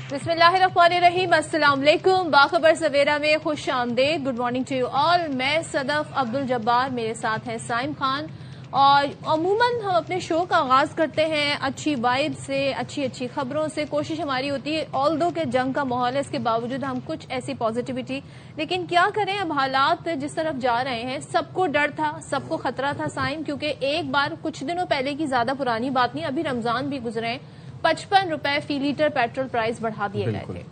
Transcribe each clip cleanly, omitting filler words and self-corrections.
बिस्मिल्लाहिर्रहमानिर्रहीम, अस्सलाम वालेकुम। बाखबर सवेरा में खुश आमदेद। Good morning to you all. मैं सदफ अब्दुल जब्बार, मेरे साथ हैं साइम खान। और अमूमन हम अपने शो का आगाज करते हैं अच्छी वाइब से, अच्छी खबरों से। कोशिश हमारी होती है, ऑल्दो के जंग का माहौल है, इसके बावजूद हम कुछ ऐसी पॉजिटिविटी, लेकिन क्या करें, अब हालात जिस तरफ जा रहे हैं, सबको डर था, सबको खतरा था साइम, क्योंकि एक बार कुछ दिनों पहले की ज्यादा पुरानी बात नहीं, अभी रमजान भी गुजरे हैं, 55 रुपए फी लीटर पेट्रोल प्राइस बढ़ा दिए गए थे।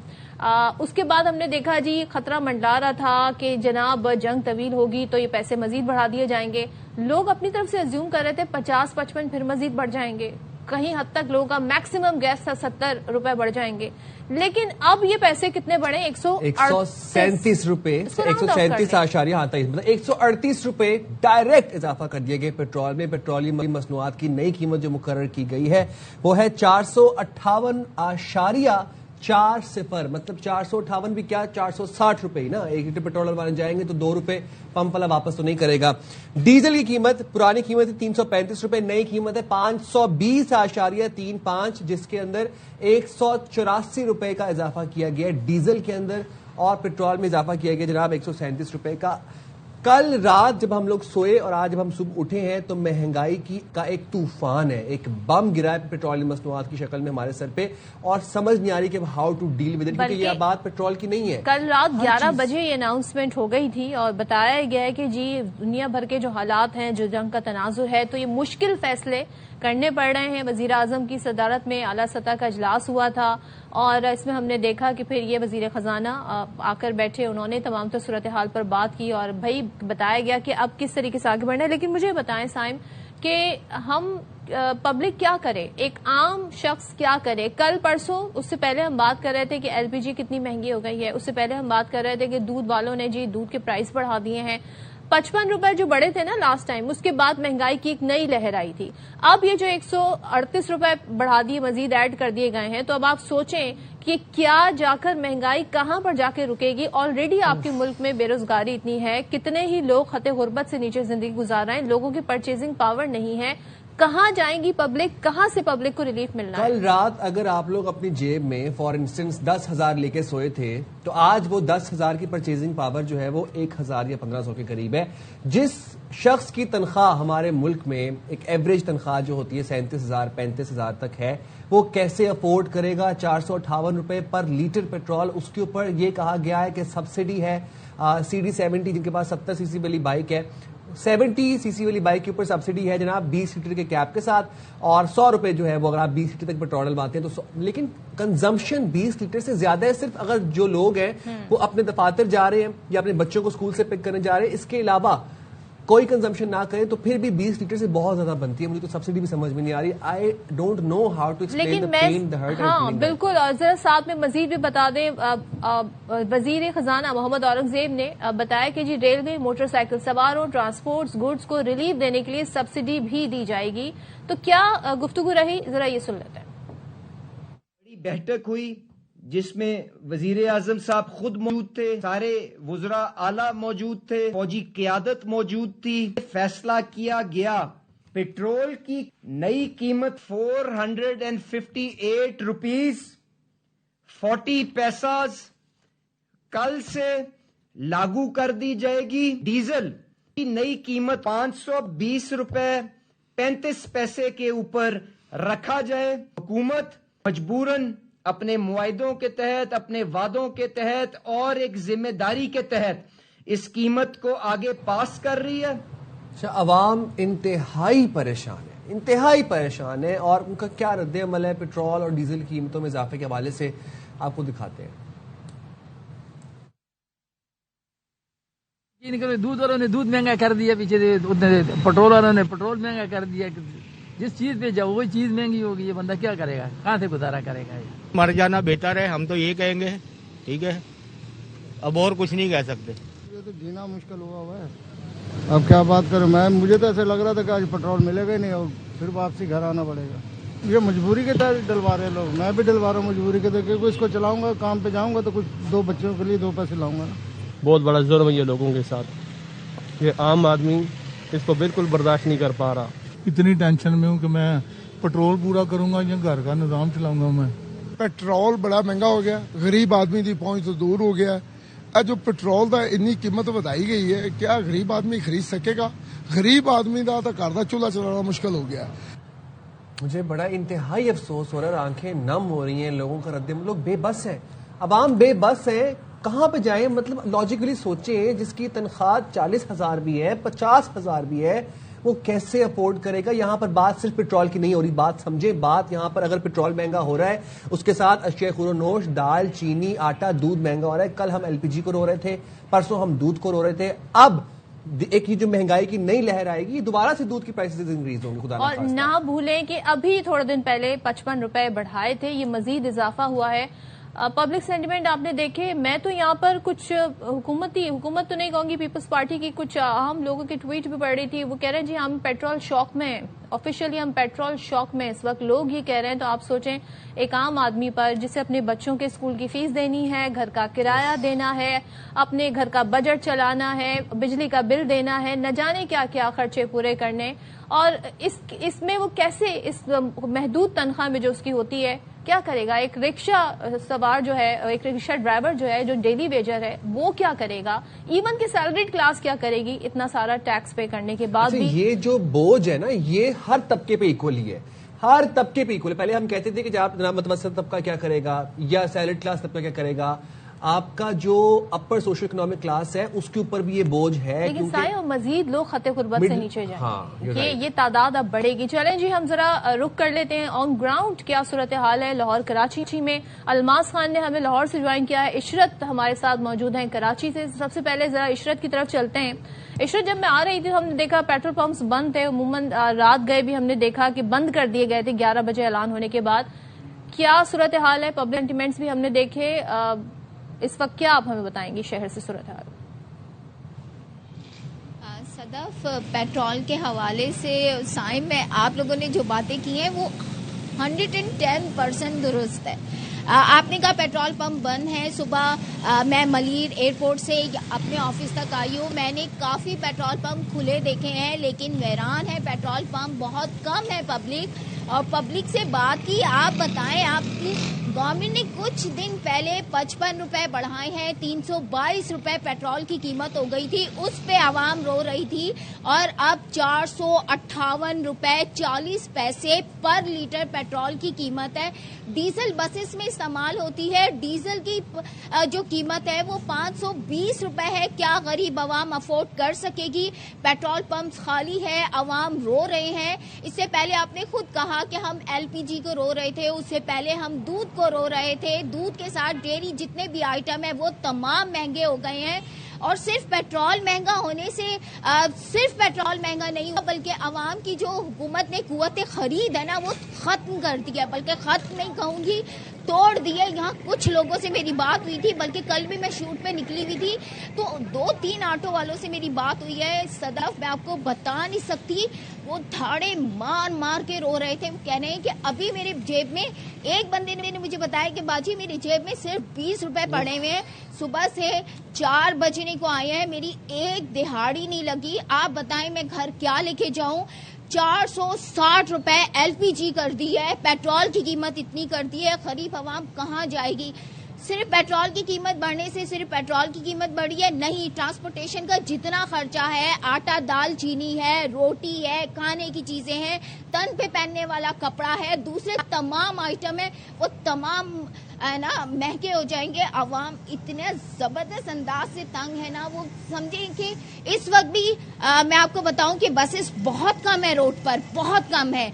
उसके बाद हमने देखा जी, खतरा मंडरा रहा था कि जनाब जंग तवील होगी तो ये पैसे मजीद बढ़ा दिए जाएंगे। लोग अपनी तरफ से अज्यूम कर रहे थे 50-55 फिर मजीद बढ़ जाएंगे, कहीं हद तक लोगों का मैक्सिमम गैस था 70 रुपए बढ़ जाएंगे। लेकिन अब ये पैसे कितने बढ़े? 137 रुपए, 137 मतलब 138 रुपए डायरेक्ट इजाफा कर दिए गए पेट्रोल में। पेट्रोलियम मसनूआत की नई कीमत जो मुकर्रर की गई है वो है 458.40, मतलब 458 भी क्या, 460 रुपए ही ना। 1 लीटर पेट्रोल वाले जाएंगे तो 2 रुपए पंप वाला वापस तो नहीं करेगा। डीजल की कीमत, पुरानी कीमत है 335 रुपए, नई कीमत है 520.35, जिसके अंदर 184 रुपए का इजाफा किया गया डीजल के अंदर, और पेट्रोल में इजाफा किया गया जनाब 137 रुपए का। कल रात जब हम लोग सोए और आज जब हम सुबह उठे हैं तो महंगाई का एक तूफान है, एक बम गिरा है पेट्रोलियम मसनूआत की शक्ल में हमारे सर पे, और समझ नहीं आ रही कि how to deal with it, क्योंकि ये बात पेट्रोल की नहीं है। कल रात 11 बजे ये अनाउंसमेंट हो गई थी और बताया गया है कि जी दुनिया भर के जो हालात हैं, जो जंग का तनाजुर है, तो ये मुश्किल फैसले करने पड़ रहे हैं। वजीर आजम की सदारत में आला सतह का इजलास हुआ था और इसमें हमने देखा कि फिर ये वजीर खजाना आकर बैठे, उन्होंने तमाम तो सूरत हाल पर बात की और भाई बताया गया कि अब किस तरीके से आगे बढ़ना है। लेकिन मुझे बताएं साइम कि हम पब्लिक क्या करे, एक आम शख्स क्या करे? कल परसों उससे पहले हम बात कर रहे थे कि एलपीजी कितनी महंगी हो गई है, उससे पहले हम बात कर रहे थे कि दूध वालों ने जी दूध के प्राइस बढ़ा दिए हैं। 55 रुपए जो बढ़े थे ना लास्ट टाइम, उसके बाद महंगाई की एक नई लहर आई थी। अब ये जो 138 रुपए बढ़ा दिए, मजीद ऐड कर दिए गए हैं, तो अब आप सोचें कि क्या जाकर महंगाई कहां पर जाके रुकेगी। ऑलरेडी आपके मुल्क में बेरोजगारी इतनी है, कितने ही लोग खते गुर्बत से नीचे जिंदगी गुजार रहे हैं, लोगों की परचेजिंग पावर नहीं है। कहां जाएंगी पब्लिक, कहां से पब्लिक को रिलीफ मिलना है? कल रात अगर आप लोग अपनी जेब में फॉर इंस्टेंस 10,000 लेके सोए थे तो आज वो 10,000 की परचेजिंग पावर जो है वो 1,000 या 1,500 के करीब है। जिस शख्स की तनख्वाह हमारे मुल्क में एक एवरेज तनख्वाह जो होती है 37,000 35,000 तक है, वो कैसे अफोर्ड करेगा 458 रुपए पर लीटर पेट्रोल? उसके ऊपर ये कहा गया है कि सब्सिडी है। CD70 जिनके पास 70 सीसी वाली बाइक है, 70 सीसी वाली बाइक के ऊपर सब्सिडी है जनाब 20 लीटर के कैप के साथ, और 100 रुपए जो है वो अगर आप 20 लीटर तक पेट्रोल डलवाते हैं तो लेकिन कंजम्पशन 20 लीटर से ज्यादा है। सिर्फ अगर जो लोग हैं वो अपने दफातर जा रहे हैं या अपने बच्चों को स्कूल से पिक करने जा रहे हैं, इसके अलावा कोई कंजम्पशन ना करें तो फिर भी 20 लीटर से बहुत ज्यादा बनती है। मुझे तो सब्सिडी भी समझ में नहीं आ रही। I don't know how to explain the pain, the hurt. हाँ बिल्कुल, और जरा साथ में मजीद भी बता दें, वजीर खजाना मोहम्मद औरंगजेब ने बताया कि जी रेलवे, मोटरसाइकिल सवारों, ट्रांसपोर्ट गुड्स को रिलीफ देने के लिए सब्सिडी भी दी जाएगी। तो क्या गुफ्तगू रही, जरा ये सुन लेते हैं। बड़ी बैठक हुई जिसमें वजीर आजम साहब खुद मौजूद थे, सारे वुज़रा आला मौजूद थे, फौजी क़यादत मौजूद थी। फैसला किया गया पेट्रोल की नई कीमत 458 रुपीस 40 पैसा कल से लागू कर दी जाएगी। डीजल की नई कीमत 520 रुपए 35 पैसे के ऊपर रखा जाए। हुकूमत मजबूरन अपने मुआहिदों के तहत, अपने वादों के तहत और एक जिम्मेदारी के तहत इस कीमत को आगे पास कर रही है। अवाम इंतहाई परेशान है और उनका क्या रद्द अमल है पेट्रोल और डीजल की कीमतों में इजाफे के हवाले से, आपको दिखाते हैं। दूध वालों ने दूध महंगा कर दिया, पीछे पेट्रोल वालों ने पेट्रोल महंगा कर दिया। जिस चीज पे जाओ वही चीज महंगी होगी, ये बंदा क्या करेगा, कहाँ से गुजारा करेगा? मर जाना बेहतर है, हम तो ये कहेंगे। ठीक है, अब और कुछ नहीं कह सकते। ये तो जीना मुश्किल हुआ है, अब क्या बात करूं मैं। मुझे तो ऐसे लग रहा था कि आज पेट्रोल मिलेगा ही नहीं और फिर वापसी घर आना पड़ेगा। ये मजबूरी के तहत डलवा रहे लोग, मैं भी डलवा रहा हूँ मजबूरी के तहत, क्योंकि इसको चलाऊंगा, काम पे जाऊंगा तो कुछ 2 बच्चों के लिए 2 पैसे लाऊंगा ना। बहुत बड़ा जुर्म है ये लोगों के साथ, ये आम आदमी इसको बिल्कुल बर्दाश्त नहीं कर पा रहा। इतनी टेंशन में हूँ कि मैं पेट्रोल पूरा करूंगा या घर का निजाम चलाऊंगा मैं। पेट्रोल बड़ा महंगा हो गया, गरीब आदमी की पहुंच तो दूर हो गया। जो पेट्रोल का इन्नी कीमत बढ़ाई गई है, क्या गरीब आदमी खरीद सकेगा? गरीब आदमी का तो घर का चूल्हा चलाना मुश्किल हो गया। मुझे बड़ा इंतहाई अफसोस हो रहा है, आंखें नम हो रही हैं लोगों का रद्द, लोग बेबस हैं, अवाम बेबस है, कहां पे जाएं? मतलब लॉजिकली सोचें, जिसकी तनख्वाह 40,000 भी है, 50,000 भी है, वो कैसे अफोर्ड करेगा? यहां पर बात सिर्फ पेट्रोल की नहीं हो रही, बात समझे, बात यहां पर अगर पेट्रोल महंगा हो रहा है, उसके साथ अशिया खुरोनोश, दाल, चीनी, आटा, दूध महंगा हो रहा है। कल हम एलपीजी को रो रहे थे, परसों हम दूध को रो रहे थे, अब एक ही जो महंगाई की नई लहर आएगी, दोबारा से दूध की प्राइसेस इंक्रीज होंगी। खुदा और ना भूलें कि अभी थोड़े दिन पहले 55 रुपए बढ़ाए थे, ये मजीद इजाफा हुआ है। पब्लिक सेंटिमेंट आपने देखे, मैं तो यहाँ पर कुछ हुकूमत तो नहीं कहूंगी, पीपल्स पार्टी की कुछ अहम लोगों की ट्वीट भी पढ़ रही थी, वो कह रहे हैं जी हम पेट्रोल शॉक में हैं, ऑफिशियली हम पेट्रोल शॉक में इस वक्त लोग ये कह रहे हैं। तो आप सोचें एक आम आदमी पर जिसे अपने बच्चों के स्कूल की फीस देनी है, घर का किराया देना है, अपने घर का बजट चलाना है, बिजली का बिल देना है, न जाने क्या क्या खर्चे पूरे करने, और इसमें वो कैसे इस महदूद तनख्वाह में जो उसकी होती है क्या करेगा? एक रिक्शा सवार जो है, एक रिक्शा ड्राइवर जो है, जो डेली वेजर है, वो क्या करेगा? इवन की सैलरीड क्लास क्या करेगी इतना सारा टैक्स पे करने के बाद भी? ये जो बोझ है ना, ये हर तबके पे इक्वली है, हर तबके पे इक्वल है। पहले हम कहते थे कि आप मतवसत तबका क्या करेगा या सैलरीड क्लास तबका क्या करेगा, आपका जो अपर सोशो इकोनॉमिक क्लास है उसके ऊपर भी ये बोझ है, लेकिन साया मजीद लोग खते गुर्बत से नीचे जाएं। हाँ, ये तादाद अब बढ़ेगी। चलें जी, हम जरा रुक कर लेते हैं ऑन ग्राउंड क्या सूरत हाल है लाहौर कराची में। अलमास खान ने हमें लाहौर से ज्वाइन किया है, इशरत हमारे साथ मौजूद हैं कराची से। सबसे पहले जरा इशरत की तरफ चलते हैं। इशरत, जब मैं आ रही थी हमने देखा पेट्रोल पंप्स बंद थे, अमूमन रात गए भी हमने देखा कि बंद कर दिए गए थे 11 बजे ऐलान होने के बाद। क्या सूरत हाल है? पब्लिक सेंटिमेंट्स भी हमने देखे, इस वक्त क्या आप हमें बताएंगी शहर से सूरत हाल? सदफ, पेट्रोल के हवाले से साइम में आप लोगों ने जो बातें की हैं वो 110% दुरुस्त है। आपने कहा पेट्रोल पंप बंद है। सुबह मैं मलीर एयरपोर्ट से अपने ऑफिस तक आई हूँ, मैंने काफ़ी पेट्रोल पंप खुले देखे हैं, लेकिन वीरान है पेट्रोल पंप, बहुत कम है पब्लिक। और पब्लिक से बात की, आप बताएं, आपकी गवर्नमेंट ने कुछ दिन पहले 55 रुपए बढ़ाए हैं, 322 रुपए पेट्रोल की कीमत हो गई थी, उस पे आवाम रो रही थी, और अब 458 रुपए 40 पैसे पर लीटर पेट्रोल की कीमत है। डीजल बसेस में इस्तेमाल होती है, डीजल की जो कीमत है वो 520 रुपए है। क्या गरीब आवाम अफोर्ड कर सकेगी? पेट्रोल पंप्स खाली है, आवाम रो रहे हैं। इससे पहले आपने खुद कहा कि हम एलपीजी को रो रहे थे, उससे पहले हम दूध को रो रहे थे। दूध के साथ डेयरी जितने भी आइटम है वो तमाम महंगे हो गए हैं। और सिर्फ पेट्रोल महंगा होने से सिर्फ पेट्रोल महंगा नहीं हुआ, बल्कि आवाम की जो हुकूमत ने कुव्वत खरीद है ना वो खत्म कर दिया, बल्कि खत्म नहीं कहूंगी तोड़ दिए। यहाँ कुछ लोगों से मेरी बात हुई थी, बल्कि कल भी मैं शूट पे निकली हुई थी, तो 2-3 ऑटो वालों से मेरी बात हुई है सदफ, मैं आपको बता नहीं सकती, वो धाड़े मार मार के रो रहे थे। वो कह रहे हैं कि अभी मेरे जेब में, एक बंदे ने मुझे बताया कि बाजी मेरी जेब में सिर्फ 20 रुपए पड़े हुए हैं, सुबह से 4 बजने को आए हैं, मेरी एक दिहाड़ी नहीं लगी, आप बताएं मैं घर क्या लेके जाऊं? 460 रुपए एलपीजी कर दी है, पेट्रोल की कीमत इतनी कर दी है, गरीब आवाम कहाँ जाएगी? सिर्फ पेट्रोल की कीमत बढ़ने से सिर्फ पेट्रोल की कीमत बढ़ी है नहीं, ट्रांसपोर्टेशन का जितना खर्चा है, आटा दाल चीनी है, रोटी है, खाने की चीजें हैं, तन पे पहनने वाला कपड़ा है, दूसरे तमाम आइटम है, वो तमाम है ना महंगे हो जाएंगे। आवाम इतने जबरदस्त अंदाज से तंग है ना, वो समझें कि इस वक्त भी मैं आपको बताऊं कि बसेस बहुत कम है रोड पर, बहुत कम है।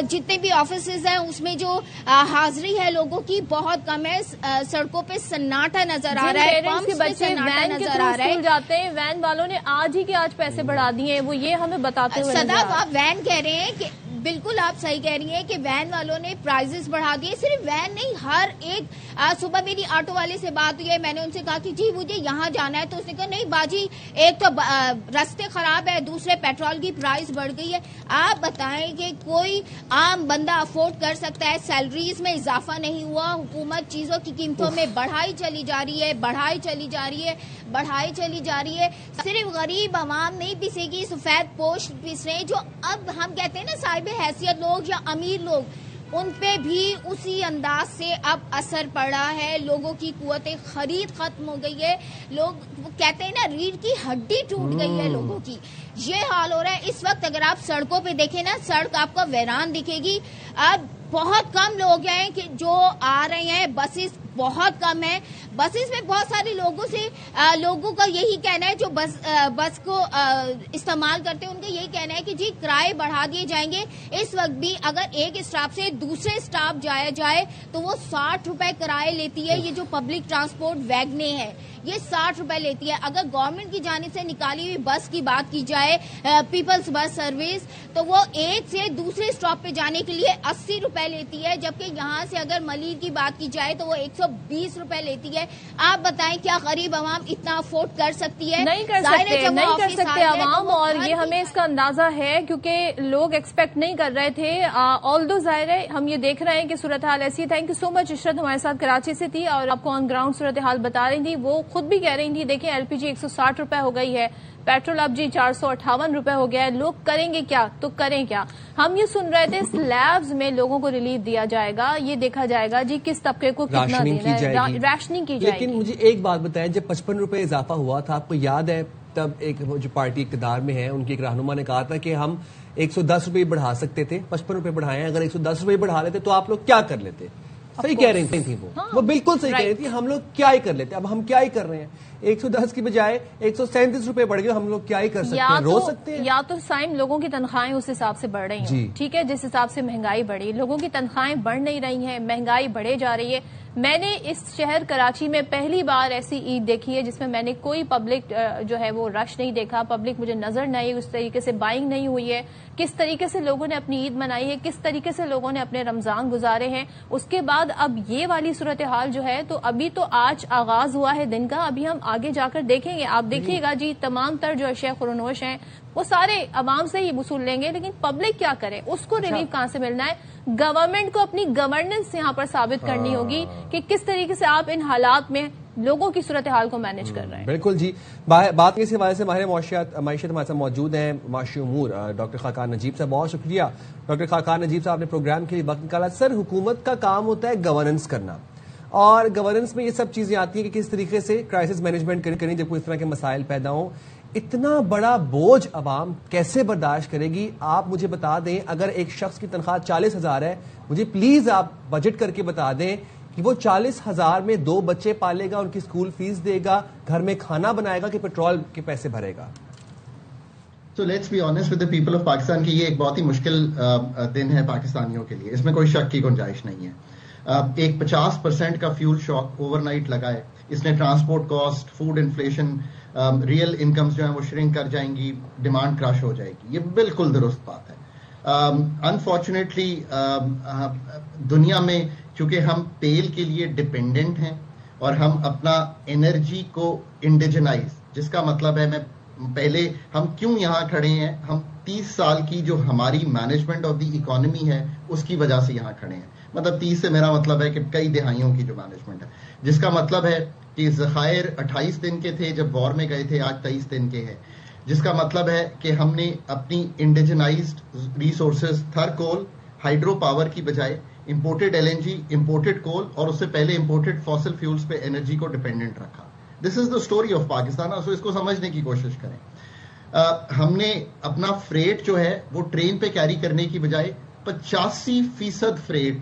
जितने भी ऑफिसेज हैं उसमें जो हाजिरी है लोगों की बहुत कम है। सड़कों पे सन्नाटा नजर आ रहा है, पेरेंट्स के बच्चे वैन के थ्रू स्कूल जाते हैं, वैन वालों ने आज ही के आज पैसे बढ़ा दिए हैं, वो ये हमें बताते हुए सदा आप वैन कह रहे हैं कि बिल्कुल आप सही कह रही हैं कि वैन वालों ने प्राइजेस बढ़ा दिए। सिर्फ वैन नहीं, हर एक सुबह मेरी ऑटो वाले से बात हुई है, मैंने उनसे कहा कि जी मुझे यहाँ जाना है, तो उसने कहा नहीं बाजी एक तो रास्ते खराब है, दूसरे पेट्रोल की प्राइस बढ़ गई है। आप बताएं कि कोई आम बंदा अफोर्ड कर सकता है? सैलरीज में इजाफा नहीं हुआ, हुकूमत चीजों की कीमतों में बढ़ाई चली जा रही है, बढ़ाई चली जा रही है, बढ़ाई चली जा रही है। सिर्फ गरीब आवाम नहीं पिसेगी, सफेद पोश पिस रहे, जो अब हम कहते हैं ना साहिब हैसियत लोग या अमीर लोग, उन पे भी उसी अंदाज से अब असर पड़ा है। लोगों की कुव्वत खरीद खत्म हो गई है। लोग कहते हैं ना, रीढ़ की हड्डी टूट गई है लोगों की, ये हाल हो रहा है इस वक्त। अगर आप सड़कों पे देखें ना, सड़क आपको वीरान दिखेगी। अब बहुत कम लोग हैं कि जो आ रहे हैं, बसेस बहुत कम है। बसेस में बहुत सारे लोगों का यही कहना है, जो बस को इस्तेमाल करते हैं, उनका यही कहना है कि जी किराए बढ़ा दिए जाएंगे। इस वक्त भी अगर एक स्टॉप से दूसरे स्टॉप जाया जाए तो वो 60 रुपए किराए लेती है। ये जो पब्लिक ट्रांसपोर्ट वैगने है, ये 60 रुपए लेती है। अगर गवर्नमेंट की जानिब से निकाली हुई बस की बात की जाए, पीपल्स बस सर्विस, तो वो एक से दूसरे स्टॉप पे जाने के लिए 80 रुपए लेती है, जबकि यहाँ से अगर मलीर की बात की जाए तो वो 120 रुपए लेती है। आप बताएं, क्या गरीब आवाम इतना अफोर्ड कर सकती है? नहीं कर सकते आवाम, और ये हमें इसका अंदाजा है क्योंकि लोग एक्सपेक्ट नहीं कर रहे थे। ऑल्दो जाहिर है हम ये देख रहे हैं कि सूरत हाल ऐसी। Thank you so much Ishrat, हमारे साथ कराची से थी और आपको ऑन ग्राउंड सूरत हाल बता रही थी। वो खुद भी कह रही थी, देखिए एलपीजी 160 रुपए हो गई है, पेट्रोल अब जी 458 रुपए हो गया है, लोग करेंगे क्या? तो करें क्या? हम ये सुन रहे थे स्लैब्स में लोगों को रिलीफ दिया जाएगा, ये देखा जाएगा जी किस तबके को कितना देना है, राशनिंग की जाएगी। लेकिन मुझे एक बात बताएं, जब 55 रुपए इजाफा हुआ था, आपको याद है तब एक जो पार्टी इक़्तिदार में है उनकी एक रहनुमा ने कहा था कि हम 110 रुपए बढ़ा सकते थे, 55 रुपए बढ़ाए, अगर 110 रुपए बढ़ा लेते तो आप लोग क्या कर लेते? सही कह रही थी वो बिल्कुल सही कह रही थी। हम लोग क्या ही कर लेते, अब हम क्या ही कर रहे हैं। 110 की बजाय 137 रुपए बढ़ गए, हम लोग क्या ही कर सकते हैं, रो सकते हैं। या तो साइम लोगों की तनख्वाहें उस हिसाब से बढ़ रही हैं, ठीक है, जिस हिसाब से महंगाई बढ़ी, लोगों की तनख्वाहें बढ़ नहीं रही हैं, महंगाई बढ़े जा रही है। मैंने इस शहर कराची में पहली बार ऐसी ईद देखी है जिसमें मैंने कोई पब्लिक जो है वो रश नहीं देखा, पब्लिक मुझे नजर नहीं, उस तरीके से बाइंग नहीं हुई है, किस तरीके से लोगों ने अपनी ईद मनाई है, किस तरीके से लोगों ने अपने रमजान गुजारे हैं। उसके बाद अब ये वाली सूरत हाल जो है, तो अभी तो आज आगाज हुआ है दिन का, अभी हम आगे जाकर देखेंगे। आप देखिएगा जी, तमाम तर जो अशिया खुरनोश हैं वो सारे अवाम से ही वसूल लेंगे, लेकिन पब्लिक क्या करे, उसको रिलीफ कहां से मिलना है? गवर्नमेंट को अपनी गवर्नेंस यहां पर साबित करनी होगी कि किस तरीके से आप इन हालात में लोगों की सूरत हाल को मैनेज कर रहे हैं। बिल्कुल जी, बात इस हवाले से माहिर मईशत हमारे साथ मौजूद हैं माशी उमूर डॉक्टर खाकान नजीब साहब। बहुत शुक्रिया डॉक्टर खाकान नजीब साहब ने प्रोग्राम के लिए वक्त निकाला। सर, हुकूमत का काम होता है गवर्नेंस करना, और गवर्नेंस में ये सब चीजें आती हैं कि किस तरीके से क्राइसिस मैनेजमेंट करें जब कोई इस तरह के मसाइल पैदा हों। इतना बड़ा बोझ अवाम कैसे बर्दाश्त करेगी? आप मुझे बता दें, अगर एक शख्स की तनख्वाह 40,000 है, मुझे प्लीज आप बजट करके बता दें कि वो 40,000 में 2 बच्चे पालेगा, उनकी स्कूल फीस देगा, घर में खाना बनाएगा कि पेट्रोल के पैसे भरेगा? So let's be honest with the people of Pakistan कि ये एक बहुत ही मुश्किल दिन है पाकिस्तानियों के लिए, इसमें कोई शक की गुंजाइश नहीं है। एक 50% का फ्यूल शॉक ओवरनाइट लगा है, इसने transport cost, food inflation, real incomes जो है वो श्रिंक कर जाएंगी, डिमांड क्रश हो जाएगी, ये बिल्कुल दुरुस्त बात है। अनफॉर्चुनेटली दुनिया में चूंकि हम तेल के लिए डिपेंडेंट हैं और हम अपना एनर्जी को इंडिजनाइज, जिसका मतलब है मैं पहले हम क्यों यहां खड़े हैं, हम 30 साल की जो हमारी मैनेजमेंट ऑफ द इकोनॉमी है उसकी वजह से यहां खड़े हैं। मतलब 30 से मेरा मतलब है कि कई दिहाइयों की जो मैनेजमेंट है, जिसका मतलब है कि ज़खायर 28 दिन के थे जब वॉर में गए थे, आज 23 दिन के हैं, जिसका मतलब है कि हमने अपनी इंडिजनाइज्ड रिसोर्सेज थर कोल, हाइड्रो पावर की बजाय इंपोर्टेड LNG, इंपोर्टेड कोल और उससे पहले इंपोर्टेड फॉसिल फ्यूल्स पे एनर्जी को डिपेंडेंट रखा। This is the story of Pakistan. So इसको समझने की कोशिश करें। हमने अपना फ्रेट जो है वो ट्रेन पे कैरी करने की बजाय 85% फ्रेट,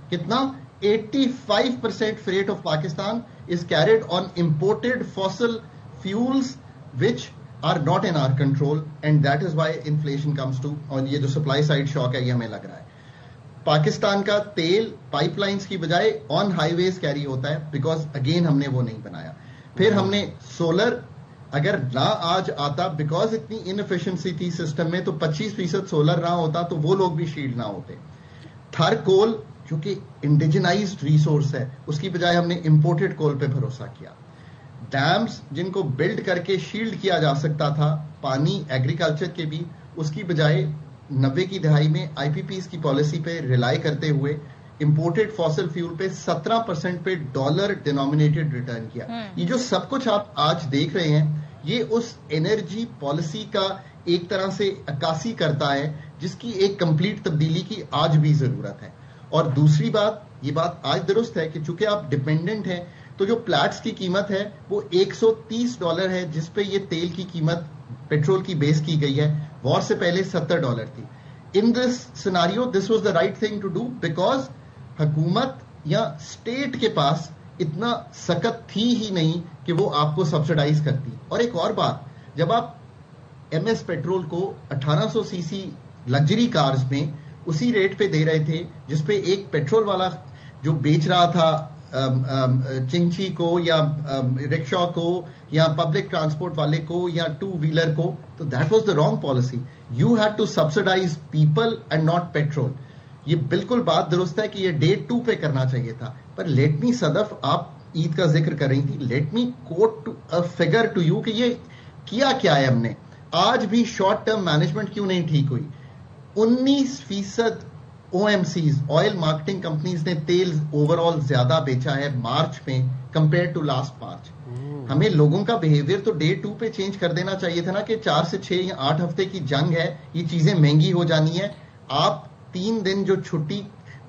कितना 85% freight of Pakistan is carried on imported fossil fuels which are not in our control, and that is why inflation comes to, और ये जो supply side shock है ये हमें लग रहा है। पाकिस्तान का तेल पाइपलाइंस की बजाय ऑन हाईवेज कैरी होता है, बिकॉज अगेन हमने वो नहीं बनाया। फिर हमने सोलर अगर ना आज आता, बिकॉज इतनी इनएफिशिएंसी थी सिस्टम में, तो 25% सोलर ना होता तो वो लोग भी शील्ड ना होते। थर कोल जो कि इंडिजिनाइज्ड रिसोर्स है, उसकी बजाय हमने इंपोर्टेड कोल पे भरोसा किया। डैम्स जिनको बिल्ड करके शील्ड किया जा सकता था पानी एग्रीकल्चर के भी, उसकी बजाय 90 की दहाई में IPPs की पॉलिसी पे रिलाई करते हुए इंपोर्टेड फॉसिल फ्यूल पे 17% पे डॉलर डिनोमिनेटेड रिटर्न किया। ये जो सब कुछ आप आज देख रहे हैं, ये उस एनर्जी पॉलिसी का एक तरह से अक्कासी करता है जिसकी एक कंप्लीट तब्दीली की आज भी जरूरत है। اور دوسری بات, یہ بات آج درست ہے کہ چونکہ آپ ڈپینڈنٹ ہیں تو جو پلیٹس کی قیمت ہے وہ $130 ہے, جس پہ یہ تیل کی قیمت پیٹرول کی بیس کی گئی ہے. وار سے پہلے $70 تھی. In this scenario this was the right thing to do, because حکومت یا اسٹیٹ کے پاس اتنا سخت تھی ہی نہیں کہ وہ آپ کو سبسڈائز کرتی. اور ایک اور بات, جب آپ ایم ایس پیٹرول کو 1800 سی سی لگژری کارز میں اسی ریٹ پہ دے رہے تھے جس پہ ایک پیٹرول والا جو بیچ رہا تھا چنچی کو یا رکشا کو یا پبلک ٹرانسپورٹ والے کو یا 2 ویلر کو, تو that was the wrong policy. You had to subsidise people and not petrol. یہ بالکل بات درست ہے کہ یہ ڈے 2 پہ کرنا چاہیے تھا. پر لیٹ می صدف, آپ عید کا ذکر کر رہی تھی, let me quote figure to you کہ یہ کیا ہے ہم نے. آج بھی شارٹ ٹرم مینجمنٹ کیوں نہیں ٹھیک ہوئی. 19% OMCs آئل مارکیٹنگ کمپنیز نے تیل اوور آل زیادہ بیچا ہے مارچ میں کمپیئر ٹو لاسٹ مارچ. ہمیں لوگوں کا بہیویئر تو ڈے 2 پہ چینج کر دینا چاہیے تھا نا کہ 4 سے 6 یا 8 ہفتے کی جنگ ہے, یہ چیزیں مہنگی ہو جانی ہے. آپ 3 دن جو چھٹی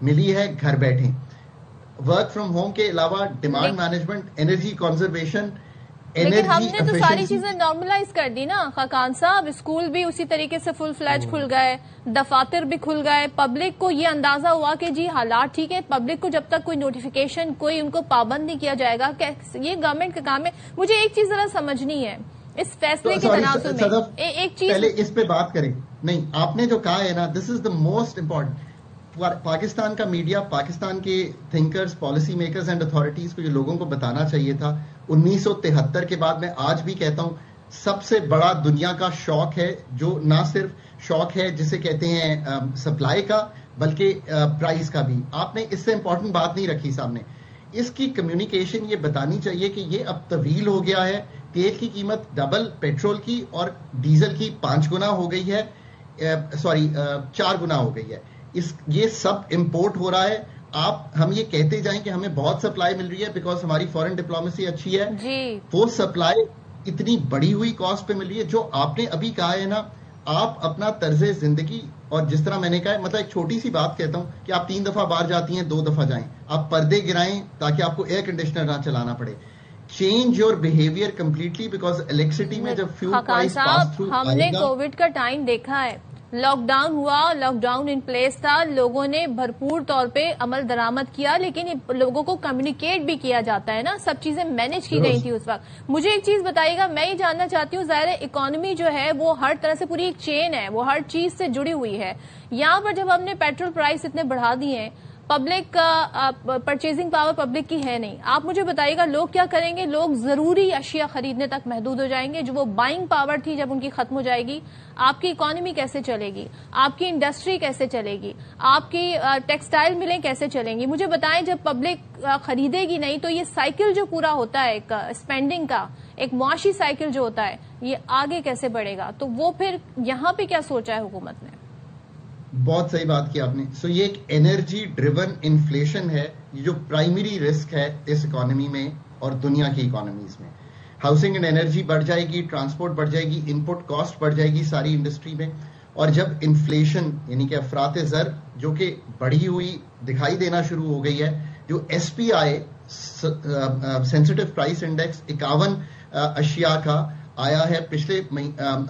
ملی ہے گھر بیٹھیں. ورک فرام ہوم کے علاوہ ڈیمانڈ مینجمنٹ, انرجی کنزرویشن, لیکن ہم نے تو ساری چیزیں نارملائز کر دی نا خاقان صاحب. اسکول بھی اسی طریقے سے فل فلیج کھل گئے, دفاتر بھی کھل گئے. پبلک کو یہ اندازہ ہوا کہ جی حالات ٹھیک ہے. پبلک کو جب تک کوئی نوٹیفیکیشن, کوئی ان کو پابند نہیں کیا جائے گا, یہ گورنمنٹ کا کام ہے. مجھے ایک چیز ذرا سمجھنی ہے اس فیصلے کے تناظر میں. ایک چیز پہلے اس پہ بات کریں. نہیں, آپ نے جو کہا ہے نا, دس از دا موسٹ امپورٹنٹ. پاکستان کا میڈیا, پاکستان کے thinkers, policy makers and authorities کو یہ لوگوں کو بتانا چاہیے تھا. 1973 کے بعد میں آج بھی کہتا ہوں سب سے بڑا دنیا کا شاک ہے, جو نہ صرف شاک ہے جسے کہتے ہیں سپلائی کا, بلکہ پرائز کا بھی. آپ نے اس سے امپورٹنٹ بات نہیں رکھی سامنے. اس کی کمیونیکیشن یہ بتانی چاہیے کہ یہ اب طویل ہو گیا ہے. تیل کی قیمت ڈبل پیٹرول کی اور ڈیزل کی 5 گنا ہو گئی ہے, 4 گنا ہو گئی ہے. یہ سب امپورٹ ہو رہا ہے. ہم یہ کہتے جائیں کہ ہمیں بہت سپلائی مل رہی ہے بیکاز ہماری فورن ڈپلومیسی اچھی ہے جی. وہ سپلائی اتنی بڑی ہوئی کاسٹ پہ مل رہی ہے. جو آپ نے ابھی کہا ہے نا, آپ اپنا طرز زندگی, اور جس طرح میں نے کہا ہے, مطلب ایک چھوٹی سی بات کہتا ہوں کہ آپ 3 دفعہ باہر جاتی ہیں, 2 دفعہ جائیں, آپ پردے گرائیں تاکہ آپ کو ایئر کنڈیشنر نہ چلانا پڑے. Change your behaviour completely, because electricity میں جب فیول پرائس پاس تھرو ہم نے کووڈ کا ٹائم دیکھا ہے, لاک ڈاؤن ہوا, لاک ڈاؤن ان پلیس تھا, لوگوں نے بھرپور طور پہ عمل درآمد کیا, لیکن لوگوں کو کمیونیکیٹ بھی کیا جاتا ہے نا, سب چیزیں مینج کی گئی تھی اس وقت. مجھے ایک چیز بتائیے گا, میں یہ جاننا چاہتی ہوں, ظاہر اکانومی جو ہے وہ ہر طرح سے پوری ایک چین ہے, وہ ہر چیز سے جڑی ہوئی ہے. یہاں پر جب ہم نے پیٹرول پرائس اتنے بڑھا دیے ہیں, پبلک کا پرچیزنگ پاور پبلک کی ہے نہیں. آپ مجھے بتائیے گا لوگ کیا کریں گے؟ لوگ ضروری اشیاء خریدنے تک محدود ہو جائیں گے. جو وہ بائنگ پاور تھی جب ان کی ختم ہو جائے گی, آپ کی اکانومی کیسے چلے گی؟ آپ کی انڈسٹری کیسے چلے گی؟ آپ کی ٹیکسٹائل ملیں کیسے چلیں گی؟ مجھے بتائیں, جب پبلک خریدے گی نہیں تو یہ سائیکل جو پورا ہوتا ہے ایک اسپینڈنگ کا, ایک معاشی سائیکل جو ہوتا ہے, یہ آگے کیسے بڑھے گا؟ تو وہ پھر یہاں پہ کیا سوچا ہے حکومت نے؟ بہت صحیح بات کی آپ نے. سو یہ ایک انرجی ڈریون انفلیشن ہے, یہ جو پرائمری رسک ہے اس اکانومی میں اور دنیا کی اکانومیز میں. ہاؤسنگ اینڈ انرجی بڑھ جائے گی, ٹرانسپورٹ بڑھ جائے گی, ان پٹ کاسٹ بڑھ جائے گی ساری انڈسٹری میں. اور جب انفلیشن یعنی کہ افراط زر جو کہ بڑھی ہوئی دکھائی دینا شروع ہو گئی ہے, جو ایس پی آئی سینسٹیو پرائس انڈیکس 51 اشیاء کا آیا ہے پچھلے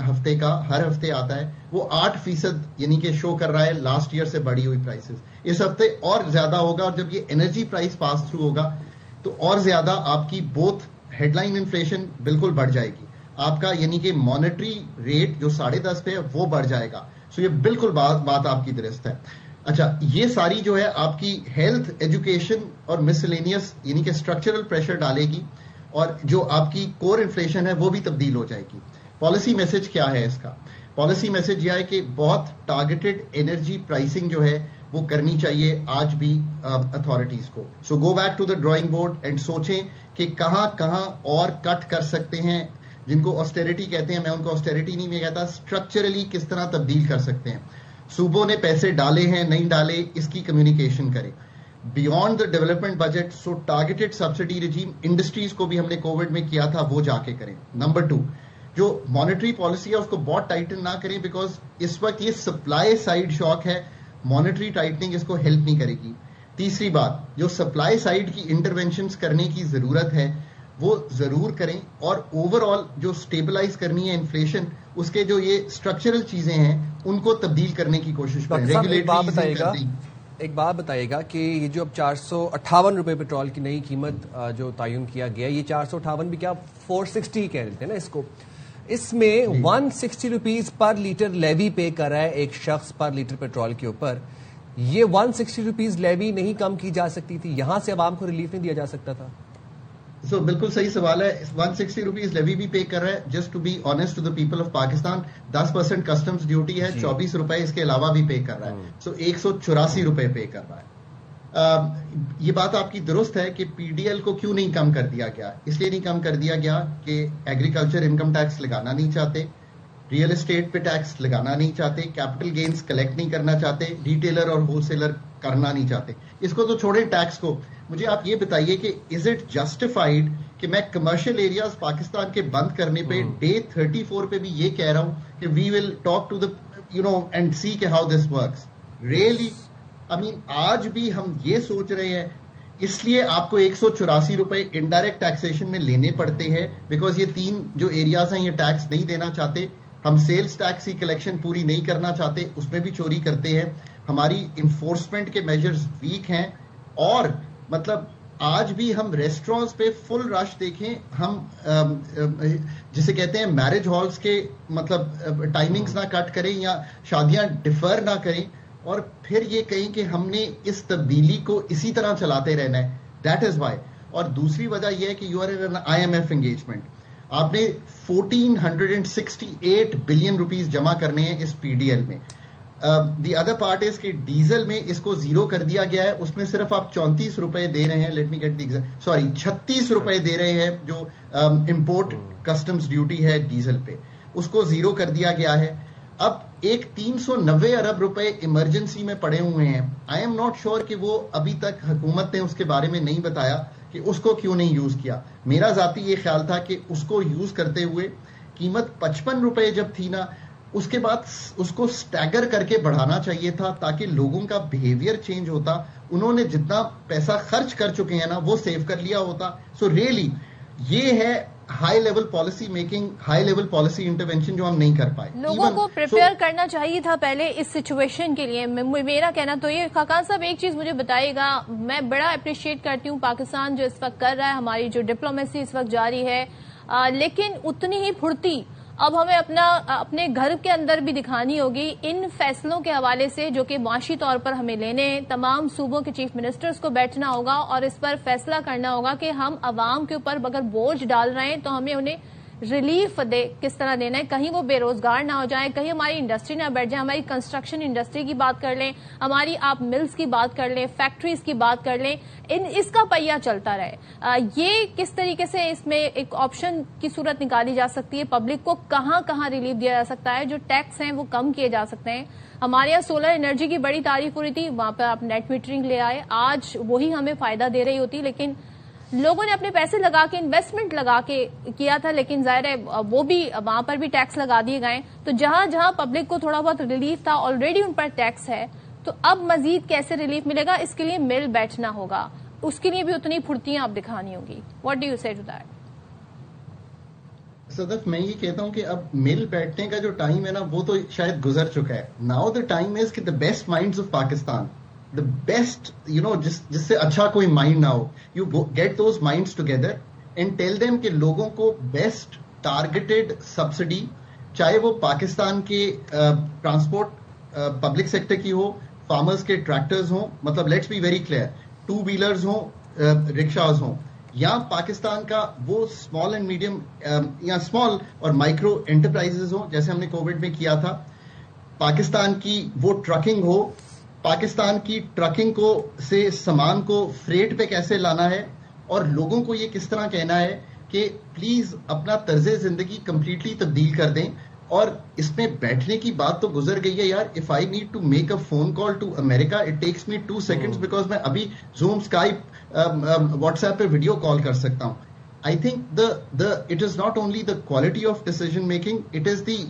ہفتے کا, ہر ہفتے آتا ہے, وہ 8% یعنی کہ شو کر رہا ہے لاسٹ ایئر سے بڑھی ہوئی پرائسز. اس ہفتے اور زیادہ ہوگا, اور جب یہ انرجی پرائس پاس تھرو ہوگا تو اور زیادہ آپ کی بوتھ ہیڈ لائن انفلیشن بالکل بڑھ جائے گی. آپ کا یعنی کہ مانیٹری ریٹ جو 10.5 پہ ہے وہ بڑھ جائے گا. سو یہ بالکل بات آپ کی درست ہے. اچھا, یہ ساری جو ہے آپ کی ہیلتھ, ایجوکیشن اور مسلینیس یعنی کہ اسٹرکچرل پریشر ڈالے گی, اور جو آپ کی کور انفلیشن ہے وہ بھی تبدیل ہو جائے گی. پالیسی میسج کیا ہے اس کا؟ پالیسی میسج یہ ہے کہ بہت ٹارگیٹڈ انرجی پرائسنگ جو ہے وہ کرنی چاہیے آج بھی اتھارٹیز کو. So go back to the drawing board and سوچیں کہ کہاں کہاں اور کٹ کر سکتے ہیں, جن کو آسٹیریٹی کہتے ہیں. میں ان کو آسٹیریٹی نہیں میں کہتا, اسٹرکچرلی کس طرح تبدیل کر سکتے ہیں. صوبوں نے پیسے ڈالے ہیں نہیں ڈالے, اس کی کمیونیکیشن کریں. Beyond the development budget, so targeted subsidy regime industries کو بھی ہم نے کووڈ میں کیا تھا, وہ جا کے کریں. نمبر 2, جو مانیٹری پالیسی ہے اس کو بہت ٹائٹن نہ کریں, بیکاز اس وقت یہ سپلائی سائڈ شاک ہے. मॉनेटरी टाइटनिंग इसको हेल्प नहीं करेगी। तीसरी बात, जो सप्लाई साइड की इंटरवेंशंस करने की जरूरत है वो जरूर करें, और ओवरऑल जो स्टेबलाइज करनी है इन्फ्लेशन, उसके जो ये स्ट्रक्चरल चीजें हैं उनको तब्दील करने की कोशिश करें। एक बात बताइएगा कि ये जो अब 458 रुपए पेट्रोल की नई कीमत जो तयन किया गया, ये 458 भी क्या 460 कह रहे थे ना इसको, इसमें 160 रुपीज पर लीटर लेवी पे कर रहा है एक शख्स पर लीटर पेट्रोल के ऊपर। ये 160 रुपीज लेवी नहीं कम की जा सकती थी? यहां से आवाम को रिलीफ नहीं दिया जा सकता था? बिल्कुल सही सवाल है। 160 रुपीज लेवी भी पे कर रहा है। Just to be honest to the people of Pakistan, 10% customs duty है, 24 रुपए इसके अलावा भी पे कर रहा है। 184 रुपए पे कर रहा है। ये बात आपकी दुरुस्त है कि पीडीएल को क्यों नहीं कम कर दिया गया। इसलिए नहीं कम कर दिया गया कि एग्रीकल्चर इनकम टैक्स लगाना नहीं चाहते, रियल एस्टेट पे टैक्स लगाना नहीं चाहते, कैपिटल गेन्स कलेक्ट नहीं करना चाहते, रिटेलर और होलसेलर करना नहीं चाहते। इसको तो छोड़े टैक्स को, मुझे आप ये बताइए कि इज इट जस्टिफाइड कि मैं कमर्शियल एरियाज पाकिस्तान के बंद करने पे डे 34 पे भी ये कह रहा हूं कि we will talk to the end see के how this works really. I mean आज भी हम ये सोच रहे हैं, इसलिए आपको 184 रुपए इनडायरेक्ट टैक्सेशन में लेने पड़ते हैं, बिकॉज ये 3 जो एरियाज हैं ये टैक्स नहीं देना चाहते। हम सेल्स टैक्स की कलेक्शन पूरी नहीं करना चाहते, उसमें भी चोरी करते हैं। हमारी इन्फोर्समेंट के मेजर्स वीक हैं, और मतलब आज भी हम रेस्टोरेंट्स पे फुल रश देखें, हम जिसे कहते हैं मैरिज हॉल्स के मतलब टाइमिंग्स ना कट करें या शादियां डिफर ना करें, और फिर ये कहें कि हमने इस तब्दीली को इसी तरह चलाते रहना है। That is why. और दूसरी वजह यह है कि you are in IMF engagement. आपने 1468 बिलियन रुपीस जमा करने हैं इस पीडीएल में। दी अदर पार्ट इज कि डीजल में इसको जीरो कर दिया गया है, उसमें सिर्फ आप 34 रुपए दे रहे हैं। Let me get the exact, sorry 36 रुपए दे रहे हैं जो इंपोर्ट कस्टम्स ड्यूटी है डीजल पे, उसको जीरो कर दिया गया है। अब एक 390 अरब रुपए इमरजेंसी में पड़े हुए हैं। आई एम नॉट श्योर कि वो अभी तक हुकूमत ने उसके बारे में नहीं बताया कि उसको क्यों नहीं यूज किया। मेरा जाती ये ख्याल था कि उसको यूज करते हुए कीमत 55 रुपए जब थी ना, उसके बाद उसको स्टैगर करके बढ़ाना चाहिए था ताकि लोगों का बिहेवियर चेंज होता। उन्होंने जितना पैसा खर्च कर चुके हैं ना वो सेव कर लिया होता। सो रियली ये है high level policy making, high level policy intervention जो हम नहीं कर पाए। लोगों को प्रिपेयर करना चाहिए था पहले इस सिचुएशन के लिए। मेरा कहना तो ये, खाकान साहब एक चीज मुझे बताइएगा, मैं बड़ा अप्रिशिएट करती हूँ पाकिस्तान जो इस वक्त कर रहा है, हमारी जो डिप्लोमेसी इस वक्त जारी है, लेकिन उतनी ही फुर्ती अब हमें अपने घर के अंदर भी दिखानी होगी इन फैसलों के हवाले से जो कि माशी तौर पर हमें लेने हैं। तमाम सूबों के चीफ मिनिस्टर्स को बैठना होगा और इस पर फैसला करना होगा कि हम अवाम के ऊपर अगर बोझ डाल रहे हैं तो हमें उन्हें रिलीफ किस तरह देना है। कहीं वो बेरोजगार ना हो जाए, कहीं हमारी इंडस्ट्री ना बैठ जाए। हमारी कंस्ट्रक्शन इंडस्ट्री की बात कर लें, हमारी आप मिल्स की बात कर लें, फैक्ट्रीज की बात कर लें, इसका पहिया चलता रहे। ये किस तरीके से इसमें एक ऑप्शन की सूरत निकाली जा सकती है, पब्लिक को कहां कहां रिलीफ दिया जा सकता है, जो टैक्स हैं वो कम किए जा सकते हैं। हमारे यहाँ सोलर एनर्जी की बड़ी तारीफ हो रही थी, वहां पर आप नेट मीटरिंग ले आए, आज वही हमें फायदा दे रही होती, लेकिन लोगों ने अपने पैसे लगा के इन्वेस्टमेंट लगा के किया था, लेकिन जाहिर है वो भी वहां पर भी टैक्स लगा दिए गए। तो जहां जहां पब्लिक को थोड़ा बहुत रिलीफ था, ऑलरेडी उन पर टैक्स है, तो अब मजीद कैसे रिलीफ मिलेगा, इसके लिए मिल बैठना होगा, उसके लिए भी उतनी फुर्तियां आप दिखानी होगी। व्हाट डू यू से टू दैट? सदफ, मैं ये कहता हूं कि अब मिल बैठने का जो टाइम है ना वो तो शायद गुजर चुका है। नाउ द टाइम इज कि the best minds of Pakistan, the best, जिससे अच्छा कोई माइंड ना हो, you get those minds together and tell them कि लोगों को बेस्ट टारगेटेड सब्सिडी, चाहे वो पाकिस्तान के ट्रांसपोर्ट पब्लिक सेक्टर की हो, फार्मर्स के ट्रैक्टर्स हो, मतलब let's be very clear, 2 wheelers हो, रिक्शाज हो, या पाकिस्तान का वो स्मॉल एंड मीडियम या स्मॉल और माइक्रो एंटरप्राइजेस हो जैसे हमने कोविड में किया था, पाकिस्तान की वो ट्रकिंग हो, पाकिस्तान की ट्रकिंग को से सामान को फ्रेट पे कैसे लाना है, और लोगों को ये किस तरह कहना है कि प्लीज अपना तर्ज जिंदगी कंप्लीटली तब्दील कर दें। और इसमें बैठने की बात तो गुजर गई है यार। If I need to make a phone call to America it takes me 2 seconds because मैं अभी जूम, स्काइप, व्हाट्सएप पे वीडियो कॉल कर सकता हूं। I think it is not only the quality of decision making, it is the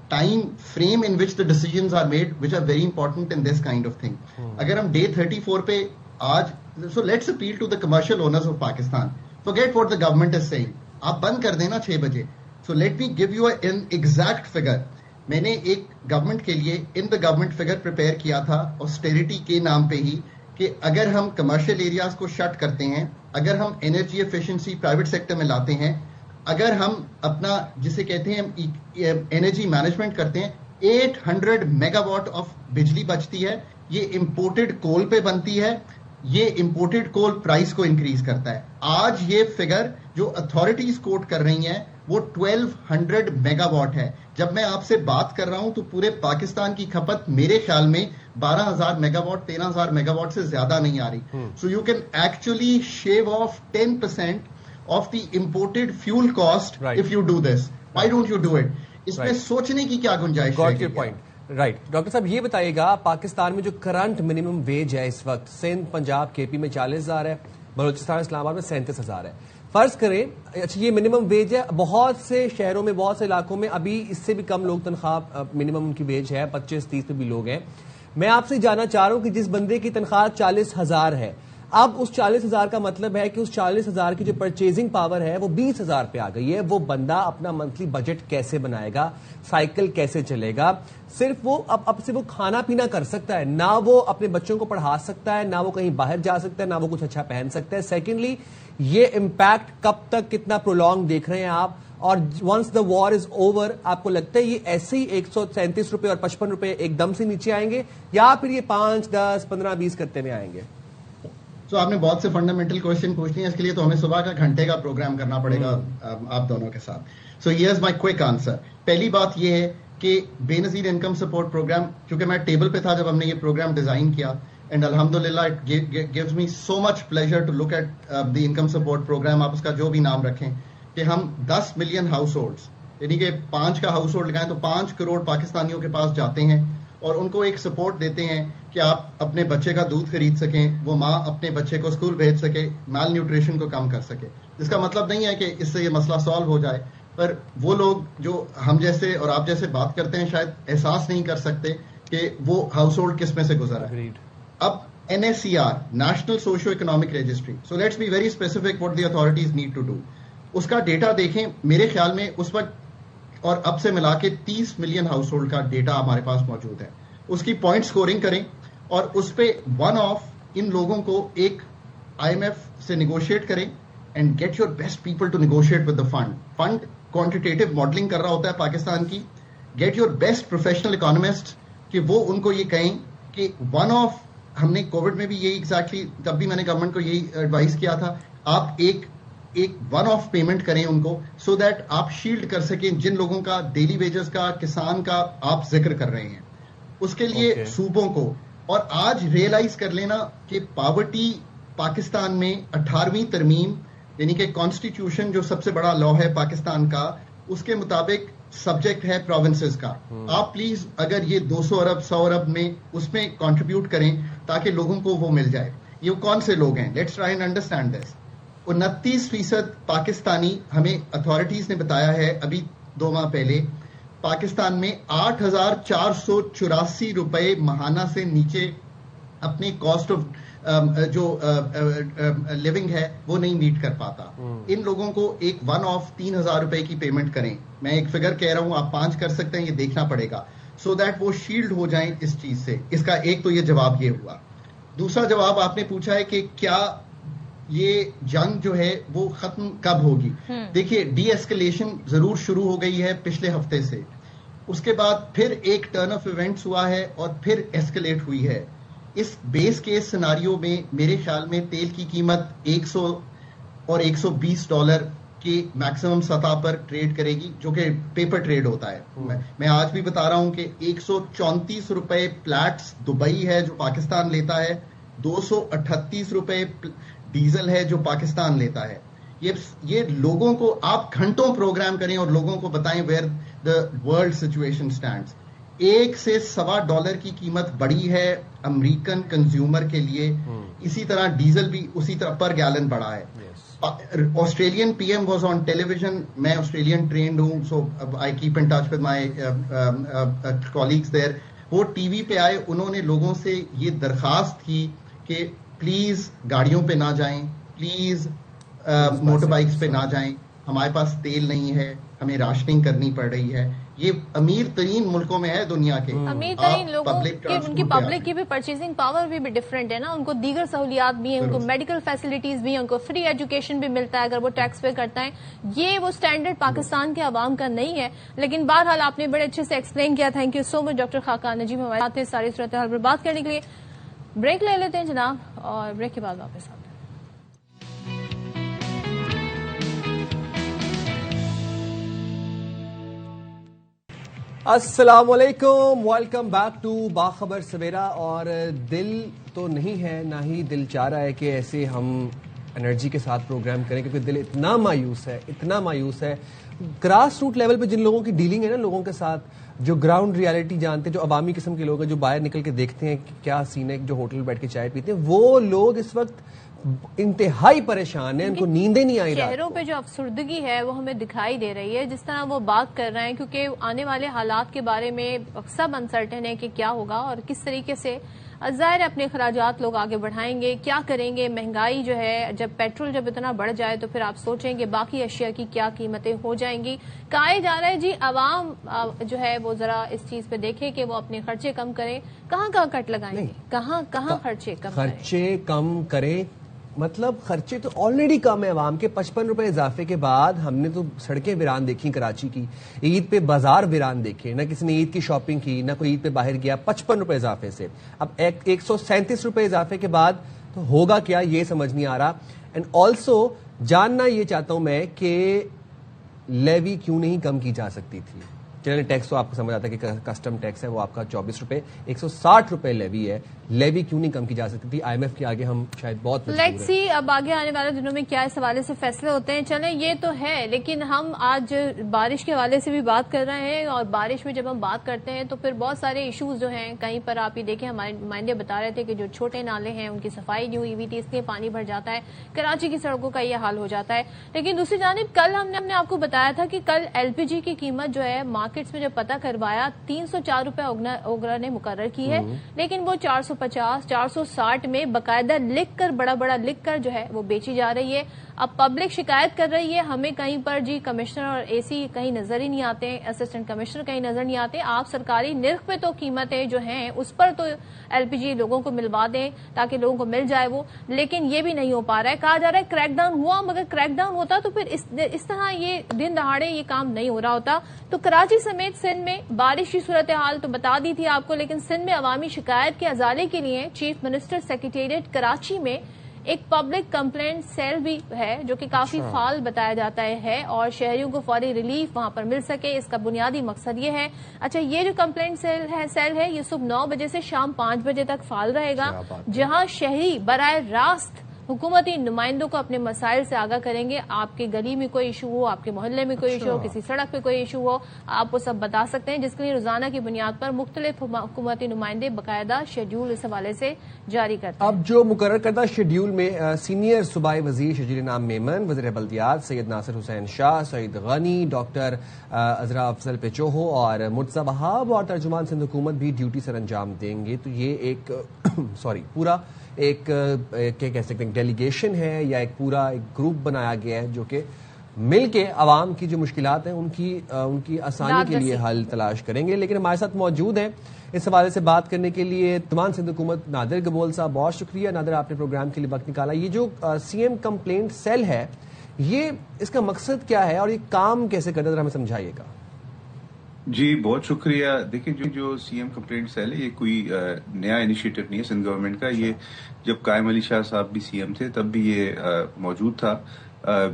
time frame in which the decisions are made, which are very important in this kind of thing. Agar hum day 34 pe aaj, so let's appeal to the commercial owners of Pakistan. Forget what the government is saying. Aap band kar dena 6 baje. So let me give you an exact figure. मैंने एक government के लिए in the government figure prepare किया था austerity के नाम पे ही, कि अगर हम कमर्शियल एरियाज को शट करते हैं, अगर हम एनर्जी एफिशिएंसी प्राइवेट सेक्टर में लाते हैं, अगर हम अपना जिसे कहते हैं एनर्जी मैनेजमेंट करते हैं, 800 मेगावाट ऑफ बिजली बचती है. ये इंपोर्टेड कोल पे बनती है. ये इंपोर्टेड कोल प्राइस को इंक्रीज करता है. आज ये फिगर जो अथॉरिटीज कोट कर रही हैं वो 1200 मेगावाट है. जब मैं आपसे बात कर रहा हूं तो पूरे पाकिस्तान की खपत मेरे ख्याल में 12,000 मेगावाट 13,000 मेगावाट से ज्यादा नहीं आ रही. So you can actually shave off 10% of the imported fuel cost if you do this. Why don't you do it? इसमें सोचने की क्या गुंजाइश है? Point right. डॉक्टर साहब ये बताइएगा, पाकिस्तान में जो करंट मिनिमम वेज है इस वक्त, सिंध, पंजाब, केपी में 40,000 है, बलूचिस्तान, इस्लामाबाद में 37,000 है. फर्ज करें अच्छा ये मिनिमम वेज है, बहुत से शहरों में, बहुत से इलाकों में अभी इससे भी कम लोग तनख्वाह मिनिमम उनकी वेज है, 25-30 पे भी लोग हैं. मैं आपसे जानना चाह रहा हूं कि जिस बंदे की तनख्वाह 40,000 है, अब उस 40,000 का मतलब है कि उस 40,000 की जो परचेजिंग पावर है वो 20,000 पे आ गई है. वो बंदा अपना मंथली बजट कैसे बनाएगा, साइकिल कैसे चलेगा? सिर्फ वो अब से वो खाना पीना कर सकता है, ना वो अपने बच्चों को पढ़ा सकता है, ना वो कहीं बाहर जा सकता है, ना वो कुछ अच्छा पहन सकता है. सेकेंडली ये इम्पैक्ट कब तक, कितना प्रोलॉन्ग देख रहे हैं आप? और once the war is over आपको लगता है ये ऐसे ही 137 रुपए और 55 रुपए एकदम से नीचे आएंगे, या फिर ये 5, 10, 15, 20 करते हुए आएंगे? तो आपने बहुत से फंडामेंटल क्वेश्चन पूछ लिए, इसके लिए तो हमें सुबह का घंटे का प्रोग्राम करना पड़ेगा आप दोनों के साथ. So here's my quick answer. पहली बात यह है कि बेनजीर इनकम सपोर्ट प्रोग्राम, क्योंकि मैं टेबल पे था जब हमने ये प्रोग्राम डिजाइन किया, एंड अल्हम्दुलिल्लाह it gives me so much pleasure to look at the income support programme. आप उसका जो भी नाम रखें, कि हम 10 मिलियन हाउस होल्ड्स, यानी कि 5 का हाउस होल्ड लगाएं तो 5 करोड़ पाकिस्तानियों के पास जाते हैं और उनको एक सपोर्ट देते हैं कि आप अपने बच्चे का दूध खरीद सकें, वो माँ अपने बच्चे को स्कूल भेज सके, माल न्यूट्रिशन को कम कर सके. इसका मतलब नहीं है कि इससे ये मसला सॉल्व हो जाए, पर वो लोग जो हम जैसे और आप जैसे बात करते हैं शायद एहसास नहीं कर सकते कि वो हाउस होल्ड किस में से गुजरा है. अब NSCR, national socio economic registry, so let's be very specific what the authorities need to do. उसका डेटा देखें, मेरे ख्याल में उस वक्त और अब से मिला के 30 मिलियन हाउस होल्ड का डेटा हमारे पास मौजूद है. उसकी पॉइंट स्कोरिंग करें और उस पे वन ऑफ इन लोगों को एक IMF से निगोशिएट करें and get your best people to negotiate with the fund. Fund quantitative modelling कर रहा होता है पाकिस्तान की. Get your best professional economist कि वो उनको ये कहें कि वन ऑफ, हमने कोविड में भी यही एग्जैक्टली, तब भी मैंने गवर्नमेंट को यही एडवाइस किया था, आप एक वन ऑफ पेमेंट करें उनको, सो दैट आप शील्ड कर सकें जिन लोगों का डेली वेजेस का, किसान का आप जिक्र कर रहे हैं. उसके लिए सूबों को, और आज रियलाइज कर लेना कि पॉवर्टी पाकिस्तान में 18वीं तरमीम, यानी कि कॉन्स्टिट्यूशन जो सबसे बड़ा लॉ है पाकिस्तान का, उसके मुताबिक सब्जेक्ट है प्रोविंसेस का. आप प्लीज अगर ये 200 अरब 100 अरब में उसमें कंट्रीब्यूट करें ताकि लोगों को वो मिल जाए. ये कौन से लोग हैं? Let's try and understand this. 29% Pakistani, हमें अथॉरिटीज ने बताया है अभी 2 माह पहले, पाकिस्तान में 8,484 रुपए महाना से नीचे अपने कॉस्ट ऑफ जो लिविंग है वो नहीं मीट कर पाता. इन लोगों को एक वन ऑफ 3,000 रुपए की पेमेंट करें. मैं एक फिगर कह रहा हूं, आप 5 कर सकते हैं, ये देखना पड़ेगा, सो दैट वो शील्ड हो जाएं इस चीज से. इसका एक तो ये जवाब ये हुआ. दूसरा जवाब आपने पूछा है कि क्या ये जंग जो है वो खत्म कब होगी. देखिए, डी एस्केलेशन जरूर शुरू हो गई है पिछले हफ्ते से, उसके बाद फिर एक टर्न ऑफ इवेंट्स हुआ है और फिर एस्केलेट हुई है. इस बेस केस सिनारियो में मेरे ख्याल में तेल की कीमत 100 और $120 की मैक्सिमम सतह पर ट्रेड करेगी, जो कि पेपर ट्रेड होता है. मैं आज भी बता रहा हूं कि 134 रुपए प्लैट्स दुबई है जो पाकिस्तान लेता है, 238 रुपए डीजल है जो पाकिस्तान लेता है. ये लोगों को आप घंटों प्रोग्राम करें और लोगों को बताएं where the world situation stands. $1 से $1.25 की कीमत बढ़ी है अमेरिकन कंज्यूमर के लिए. इसी तरह डीजल भी उसी तरह पर गैलन बढ़ा है. Australian PM was on television. میں آسٹریلین ٹرینڈ ہوں, so I keep in touch with my colleagues there. وہ ٹی وی پہ آئے, انہوں نے لوگوں سے یہ درخواست کی کہ پلیز گاڑیوں پہ نہ جائیں, پلیز موٹر بائکس پہ نہ جائیں, ہمارے پاس تیل نہیں ہے, ہمیں راشننگ کرنی پڑ رہی ہے. یہ امیر ترین ملکوں میں ہے دنیا کے. امیر ترین لوگوں کی ان کی پبلک کی بھی پرچیزنگ پاور بھی ڈفرینٹ ہے نا. ان کو دیگر سہولیات بھی ہیں, ان کو میڈیکل فیسلٹیز بھی ہیں, ان کو فری ایجوکیشن بھی ملتا ہے اگر وہ ٹیکس پے کرتا ہے. یہ وہ اسٹینڈرڈ پاکستان کے عوام کا نہیں ہے. لیکن بہرحال آپ نے بڑے اچھے سے ایکسپلین کیا. Thank you so much doctor Khaqan Najeem ہمارے ساتھ ساری صورتحال پر بات کرنے کے لیے. بریک لے لیتے ہیں جناب, اور بریک کے بعد واپس آتے ہیں. السلام علیکم, ویلکم بیک ٹو باخبر سویرا. اور دل تو نہیں ہے, نہ ہی دل چاہ رہا ہے کہ ایسے ہم انرجی کے ساتھ پروگرام کریں, کیونکہ دل اتنا مایوس ہے. گراس روٹ لیول پہ جن لوگوں کی ڈیلنگ ہے نا لوگوں کے ساتھ, جو گراؤنڈ ریالٹی جانتے ہیں, جو عوامی قسم کے لوگ ہیں, جو باہر نکل کے دیکھتے ہیں کہ کیا سین ہے, جو ہوٹل بیٹھ کے چائے پیتے ہیں, وہ لوگ اس وقت انتہائی پریشان ہیں. ان کو نیندیں نہیں آئی. چہروں پہ جو افسردگی ہے وہ ہمیں دکھائی دے رہی ہے جس طرح وہ بات کر رہے ہیں, کیونکہ آنے والے حالات کے بارے میں سب انسرٹن ہے کہ کیا ہوگا اور کس طریقے سے ظاہر اپنے اخراجات لوگ آگے بڑھائیں گے, کیا کریں گے. مہنگائی جو ہے, جب پیٹرول جب اتنا بڑھ جائے تو پھر آپ سوچیں کہ باقی اشیاء کی کیا قیمتیں ہو جائیں گی. کہا جا رہا ہے جی عوام جو ہے وہ ذرا اس چیز پہ دیکھے کہ وہ اپنے خرچے کم کریں. کہاں کٹ لگائیں گے, کہاں خرچے کم کریں. مطلب خرچے تو آلریڈی کم ہے عوام کے. 55 روپے اضافے کے بعد ہم نے تو سڑکیں ویران دیکھی کراچی کی, عید پہ بازار ویران دیکھے, نہ کسی نے عید کی شاپنگ کی, نہ کوئی عید پہ باہر گیا. 55 روپے اضافے سے اب 137 روپے اضافے کے بعد تو ہوگا کیا, یہ سمجھ نہیں آ رہا. اینڈ آلسو جاننا یہ چاہتا ہوں میں کہ لیوی کیوں نہیں کم کی جا سکتی تھی. چلیں ٹیکس تو آپ کو سمجھ آتا ہے کہ کسٹم ٹیکس ہے وہ آپ کا 24 روپے, 160 روپے لیوی ہے. لیوی کیوں نہیں کم کی جا سکتی تھی؟ آئی ایم ایف کے آگے ہم شاید بہت لیٹس سی اب آگے آنے والے دنوں میں کیا اس حوالے سے فیصلے ہوتے ہیں. چلیں یہ تو ہے, لیکن ہم آج بارش کے حوالے سے بھی بات کر رہے ہیں, اور بارش میں جب ہم بات کرتے ہیں تو پھر بہت سارے ایشوز جو ہیں, کہیں پر آپ یہ دیکھیں ہمارے نمائندے بتا رہے تھے کہ جو چھوٹے نالے ہیں ان کی صفائی نہیں ہوئی تھی, اس لیے پانی بھر جاتا ہے. کراچی کی سڑکوں کا یہ حال ہو جاتا ہے. لیکن دوسری جانب کل ہم نے آپ کو بتایا تھا کہ کل ایل پی جی کی قیمت جو ہے مارکیٹس میں جب پتہ کروایا 304 روپے اوگرا نے مقرر کی ہے, لیکن وہ 450 460 میں باقاعدہ لکھ کر بڑا لکھ کر جو ہے وہ بیچی جا رہی ہے. اب پبلک شکایت کر رہی ہے, ہمیں کہیں پر جی کمشنر اور اے سی کہیں نظر ہی نہیں آتے, اسسٹنٹ کمشنر کہیں نظر نہیں آتے. آپ سرکاری نرخ پہ تو قیمتیں جو ہیں اس پر تو ایل پی جی لوگوں کو ملوا دیں تاکہ لوگوں کو مل جائے وہ, لیکن یہ بھی نہیں ہو پا رہا ہے. کہا جا رہا ہے کریک ڈاؤن ہوا, مگر کریک ڈاؤن ہوتا تو پھر اس طرح یہ دن دہاڑے یہ کام نہیں ہو رہا ہوتا. تو کراچی سمیت سندھ میں بارش کی صورتحال تو بتا دی تھی آپ کو, لیکن سندھ میں عوامی شکایت کے ازالے کے لیے چیف منسٹر سیکریٹریٹ کراچی میں ایک پبلک کمپلینٹ سیل بھی ہے جو کہ کافی فعال بتایا جاتا ہے, اور شہریوں کو فوری ریلیف وہاں پر مل سکے. اس کا بنیادی مقصد یہ ہے. اچھا, یہ جو کمپلینٹ سیل ہے یہ صبح 9 بجے سے شام 5 بجے تک فعال رہے گا, جہاں شہری براہ راست حکومتی نمائندوں کو اپنے مسائل سے آگاہ کریں گے. آپ کے گلی میں کوئی ایشو ہو, آپ کے محلے میں کوئی ایشو ہو, کسی سڑک پہ کوئی ایشو ہو, آپ وہ سب بتا سکتے ہیں, جس کے لیے روزانہ کی بنیاد پر مختلف حکومتی نمائندے باقاعدہ شیڈیول اس حوالے سے جاری کرتے ہیں. اب جو مقرر کردہ شیڈیول میں سینئر صوبائی وزیر شجر نام میمن, وزیر بلدیات سید ناصر حسین شاہ, سعید غنی, ڈاکٹر عذرا افضل پیچوہو اور مرتضی وہاب اور ترجمان سندھ حکومت بھی ڈیوٹی سر انجام دیں گے. تو یہ ایک پورا ایک کیا کہہ سکتے ہیں ڈیلیگیشن ہے, یا ایک پورا ایک گروپ بنایا گیا ہے جو کہ مل کے عوام کی جو مشکلات ہیں ان کی آسانی کے لیے حل تلاش کریں گے. لیکن ہمارے ساتھ موجود ہیں اس حوالے سے بات کرنے کے لیے ترجمان سندھ حکومت نادر گبول صاحب. بہت شکریہ نادر, آپ نے پروگرام کے لیے وقت نکالا. یہ جو سی ایم کمپلینٹ سیل ہے یہ اس کا مقصد کیا ہے اور یہ کام کیسے کرتا ہے, ذرا ہمیں سمجھائیے گا. جی بہت شکریہ. دیکھیں جو سی ایم کمپلینٹ سیل ہے یہ کوئی نیا انیشیٹو نہیں ہے سندھ گورنمنٹ کا. یہ جب قائم علی شاہ صاحب بھی سی ایم تھے تب بھی یہ موجود تھا.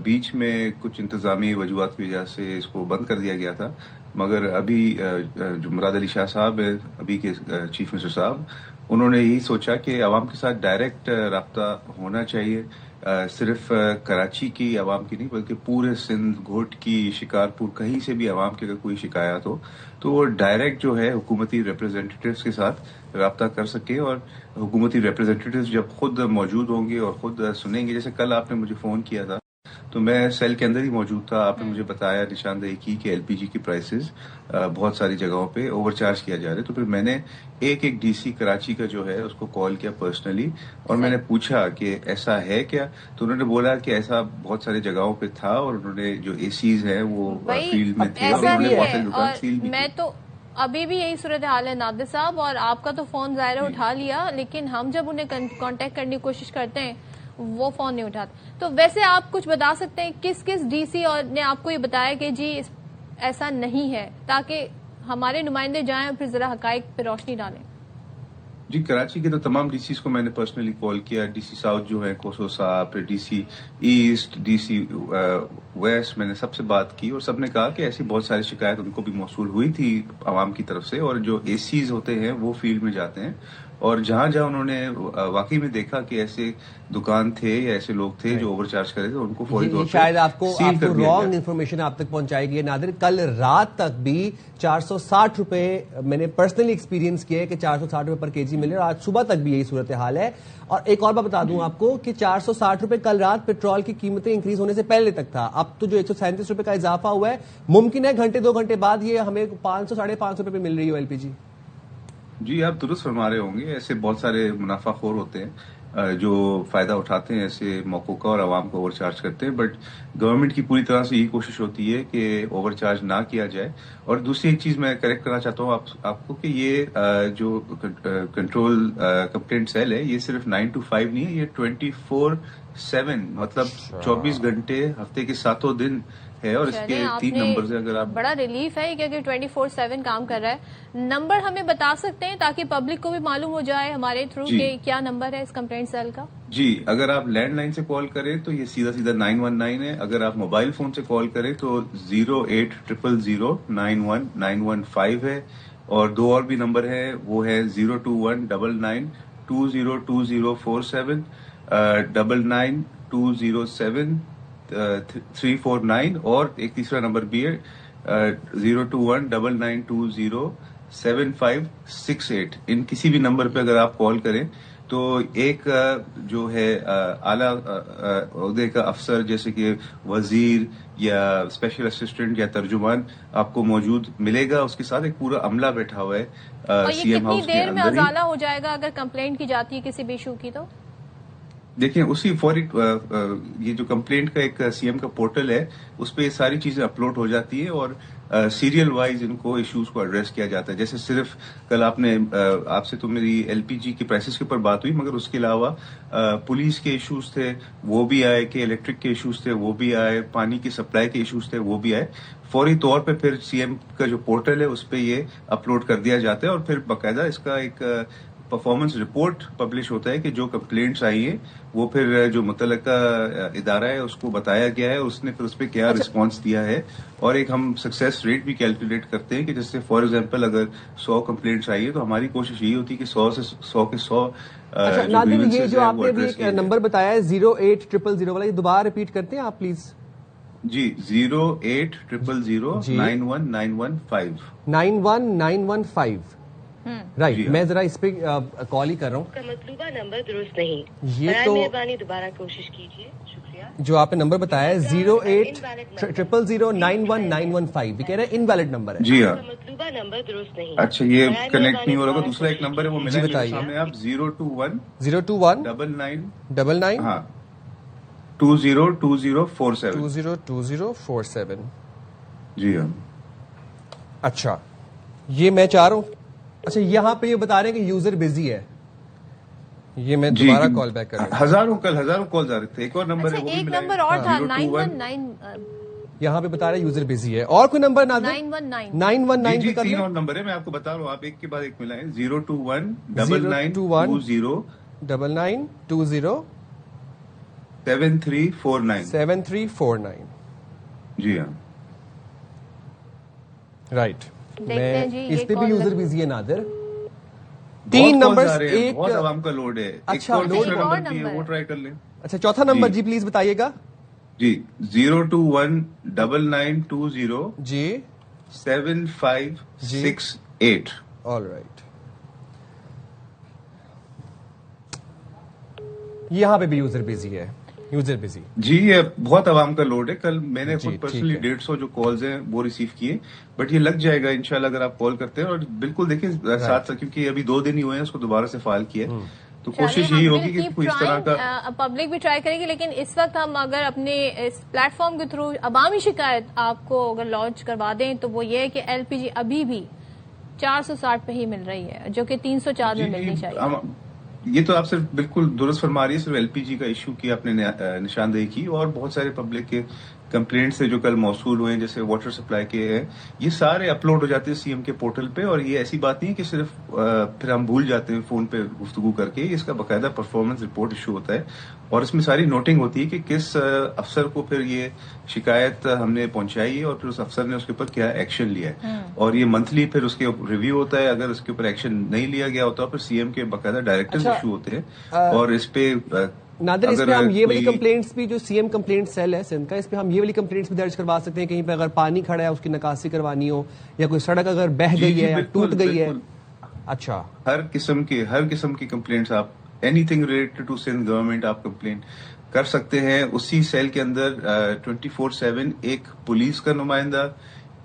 بیچ میں کچھ انتظامی وجوہات کی وجہ سے اس کو بند کر دیا گیا تھا, مگر ابھی جو مراد علی شاہ صاحب ہے ابھی کے چیف منسٹر صاحب, انہوں نے یہی سوچا کہ عوام کے ساتھ ڈائریکٹ رابطہ ہونا چاہیے, صرف کراچی کی عوام کی نہیں بلکہ پورے سندھ, گھوٹ کی, شکارپور, کہیں سے بھی عوام کی اگر کوئی شکایات ہو تو وہ ڈائریکٹ جو ہے حکومتی ریپرزینٹیٹیوز کے ساتھ رابطہ کر سکے. اور حکومتی ریپرزینٹیٹیوز جب خود موجود ہوں گے اور خود سنیں گے, جیسے کل آپ نے مجھے فون کیا تھا تو میں سیل کے اندر ہی موجود تھا. آپ نے مجھے بتایا, نشاندہی کی کہ ایل پی جی کی پرائسز بہت ساری جگہوں پہ اوور چارج کیا جا رہا ہے. تو پھر میں نے ایک ڈی سی کراچی کا جو ہے اس کو کال کیا پرسنلی, اور میں نے پوچھا کہ ایسا ہے کیا. تو انہوں نے بولا کہ ایسا بہت ساری جگہوں پہ تھا, اور انہوں نے جو اے سیز ہیں وہ فیلڈ میں تھے, اور انہوں نے بہت ساری دکان سیل بھی. میں تو ابھی بھی یہی صورتحال ہے نادر صاحب, اور آپ کا تو فون ظاہر اٹھا لیا, لیکن ہم جب انہیں کانٹیکٹ کرنے کی کوشش کرتے ہیں وہ فون نہیں اٹھاتے. تو ویسے آپ کچھ بتا سکتے ہیں کس ڈی سی نے آپ کو یہ بتایا کہ جی ایسا نہیں ہے, تاکہ ہمارے نمائندے جائیں اور پھر ذرا حقائق پہ روشنی ڈالیں؟ جی, کراچی کے تو تمام ڈی سیز کو میں نے پرسنلی کال کیا. ڈی سی ساؤتھ جو ہے کوسو صاحب, پھر D C east, D C west, میں نے سب سے بات کی, اور سب نے کہا کہ ایسی بہت ساری شکایت ان کو بھی موصول ہوئی تھی عوام کی طرف سے. اور جو اے سیز ہوتے ہیں وہ فیلڈ میں جاتے ہیں, اور جہاں جہاں انہوں نے واقعی میں دیکھا کہ ایسے دکان تھے یا ایسے لوگ تھے جو اوور چارج کر رہے تھے, ان کو فوری طور پہ شاید آپ کو رانگ انفارمیشن آپ تک پہنچائی گئی. نادر, کل رات تک بھی 460 روپے میں نے پرسنلی ایکسپیرینس کیا ہے کہ 460 روپے پر کے جی ملے, اور آج صبح تک بھی یہی صورتحال ہے. اور ایک اور بات بتا دوں آپ کو کہ 460 روپے کل رات پیٹرول کی قیمتیں انکریز ہونے سے پہلے تک تھا. اب تو جو 137 روپے کا اضافہ ہوا ہے, ممکن ہے گھنٹے 2 گھنٹے بعد یہ ہمیں 500-550 روپے مل رہی ہو ایل پی جی. جی, آپ درست فرما رہے ہوں گے. ایسے بہت سارے منافع خور ہوتے ہیں جو فائدہ اٹھاتے ہیں ایسے موقعوں کا, اور عوام کو اوور چارج کرتے ہیں. بٹ گورنمنٹ کی پوری طرح سے یہی کوشش ہوتی ہے کہ اوور چارج نہ کیا جائے. اور دوسری ایک چیز میں کریکٹ کرنا چاہتا ہوں آپ کو کہ یہ جو کنٹرول کمپلینٹ سیل ہے, یہ صرف 9 to 5 نہیں ہے, یہ 24/7 مطلب 24 گھنٹے ہفتے کے 7 دن ہے. اور اس کے 3 نمبر سے اگر آپ, بڑا ریلیف ہے کہ 24/7 کام کر رہا ہے. نمبر ہمیں بتا سکتے ہیں تاکہ پبلک کو بھی معلوم ہو جائے ہمارے تھرو کہ کیا نمبر ہے اس کمپلینٹ سیل کا؟ جی, اگر آپ لینڈ لائن سے کال کریں تو یہ سیدھا 919 ہے. اگر آپ موبائل فون سے کال کریں تو 08000919115 ہے. اور 2 اور بھی نمبر ہے, وہ ہے 02199202047, 99207349, اور ایک تیسرا نمبر بھی ہے 02199207568. ان کسی بھی نمبر پہ اگر آپ کال کریں تو ایک جو ہے اعلیٰ عہدے کا افسر جیسے کہ وزیر یا اسپیشل اسسٹنٹ یا ترجمان آپ کو موجود ملے گا. اس کے ساتھ ایک پورا عملہ بیٹھا ہوا ہے سی ایم ہاؤس کے اندر. کتنی دیر میں ازالہ ہو جائے گا اگر کمپلینٹ کی جاتی ہے کسی بھی ایشو کی؟ تو دیکھیں, اسی فوری یہ جو کمپلینٹ کا ایک سی ایم کا پورٹل ہے, اس پہ یہ ساری چیزیں اپلوڈ ہو جاتی ہیں, اور سیریل وائز ان کو ایشوز کو ایڈریس کیا جاتا ہے. جیسے صرف کل آپ سے تو میری ایل پی جی کے پرائسز کے اوپر بات ہوئی, مگر اس کے علاوہ پولیس کے ایشوز تھے وہ بھی آئے, کہ الیکٹرک کے ایشوز تھے وہ بھی آئے, پانی کی سپلائی کے ایشوز تھے وہ بھی آئے. فوری طور پہ پھر سی ایم کا جو پورٹل ہے اس پہ یہ اپلوڈ کر دیا جاتا ہے, اور پھر باقاعدہ اس کا ایک پرفارمنس رپورٹ پبلش ہوتا ہے کہ جو کمپلینٹس آئی ہیں وہ پھر جو متعلقہ ادارہ ہے اس کو بتایا گیا ہے, اس نے پھر اس پہ کیا رسپانس دیا ہے. اور ایک ہم سکسیس ریٹ بھی کیلکولیٹ کرتے ہیں کہ جیسے فار ایگزامپل اگر 100 کمپلینٹس آئی ہے تو ہماری کوشش یہی ہوتی ہے کہ 100 کے 100 نادر, یہ جو آپ نے ابھی نمبر بتایا ہے 08000 والا, یہ دوبارہ ریپیٹ کرتے ہیں آپ پلیز؟ جی, 08000919115 91915. رائٹ, میں ذرا اس پہ کال ہی کر رہا ہوں. مطلوبہ نمبر درست نہیں, یہ تو مہربانی دوبارہ کوشش کیجیے. شکریہ. جو آپ نے نمبر بتایا ہے 08000919115, یہ کہہ رہے ہیں انویلڈ نمبر ہے. جی ہاں, مطلوبہ نمبر درست نہیں. اچھا, یہ کنیکٹ نہیں ہو رہا. دوسرا ایک نمبر ہے وہ ملا بتائیے سامنے آپ 02199 ہاں 202047 202047. جی ہاں. اچھا, یہ میں چاہ رہا ہوں. اچھا, یہاں پہ یہ بتا رہے ہیں کہ یوزر بزی ہے. یہ میں دوبارہ کال بیک کر رہا ہوں. ہزاروں کالز آ رہے تھے. ایک اور نمبر ہے, ایک نمبر اور تھا 919. یہاں پہ بتا رہے ہیں یوزر بزی ہے. اور کوئی نمبر 919 جی, 3 اور نمبر ہے, میں آپ کو بتا رہا ہوں, آپ ایک کے بعد ایک ملائیں. 0219920 7349. جی ہاں, رائٹ. میں اس پہ بھی یوزر بزی ہے نادر. 3 نمبر, ایک بہت عوام کا لوڈ ہے. اچھا, وہ ٹرائی کر لیں. اچھا, چوتھا نمبر جی پلیز بتائیے گا. جی, 0219920 جی 7568. All right. یہاں پہ بھی یوزر بزی ہے. User busy. जी, ये बहुत आवाम का लोड है। कल मैंने खुद पर्सनली 150 जो कॉल्स हैं वो रिसीव किए, बट ये लग जाएगा इंशाल्लाह अगर आप कॉल करते हैं। और बिल्कुल देखिए साथ क्योंकि अभी 2 दिन ही हुए हैं उसको दोबारा से फाइल किया, तो कोशिश यही होगी कि कोई इस तरह का पब्लिक भी ट्राई करेगी। लेकिन इस वक्त हम अगर अपने इस प्लेटफॉर्म के थ्रू अवामी शिकायत आपको अगर लॉन्च करवा दें तो वो ये है कि LPG अभी भी 460 पे ही मिल रही है, जो कि 304 में मिलनी चाहिए। ये तो आप सिर्फ बिल्कुल दुरुस्त फरमा रही है, सिर्फ LPG का इशू की आपने निशानदेही की, और बहुत सारे पब्लिक के कंप्लेंट से जो कल मौसूल हुए हैं, जैसे वाटर सप्लाई के हैं, ये सारे अपलोड हो जाते हैं CM के पोर्टल पे। और ये ऐसी बात नहीं है कि सिर्फ फिर हम भूल जाते हैं फोन पे गुफ्तगू करके, इसका बाकायदा परफॉर्मेंस रिपोर्ट इशू होता है और इसमें सारी नोटिंग होती है कि किस अफसर को फिर ये शिकायत हमने पहुंचाई है और फिर उस अफसर ने उसके ऊपर क्या एक्शन लिया है। और ये मंथली फिर उसके रिव्यू होता है, अगर उसके ऊपर एक्शन नहीं लिया गया होता फिर CM के बाकायदा डायरेक्टिव इशू होते हैं। और इस पे नादिर, इस पे हम ये वाली कंप्लेंट्स भी, जो CM कंप्लेंट सेल है सिंध का, इस पे हम ये वाली कंप्लेंट्स भी दर्ज करवा सकते हैं। कहीं पे अगर पानी खड़ा है उसकी निकासी करवानी हो, या कोई सड़क अगर बह गई है या टूट गई है। अच्छा, हर किस्म की कंप्लेंट्स आप, anything related to Sindh government आप कंप्लेंट कर सकते हैं। उसी सेल के अंदर 24/7 एक पुलिस का नुमाइंदा,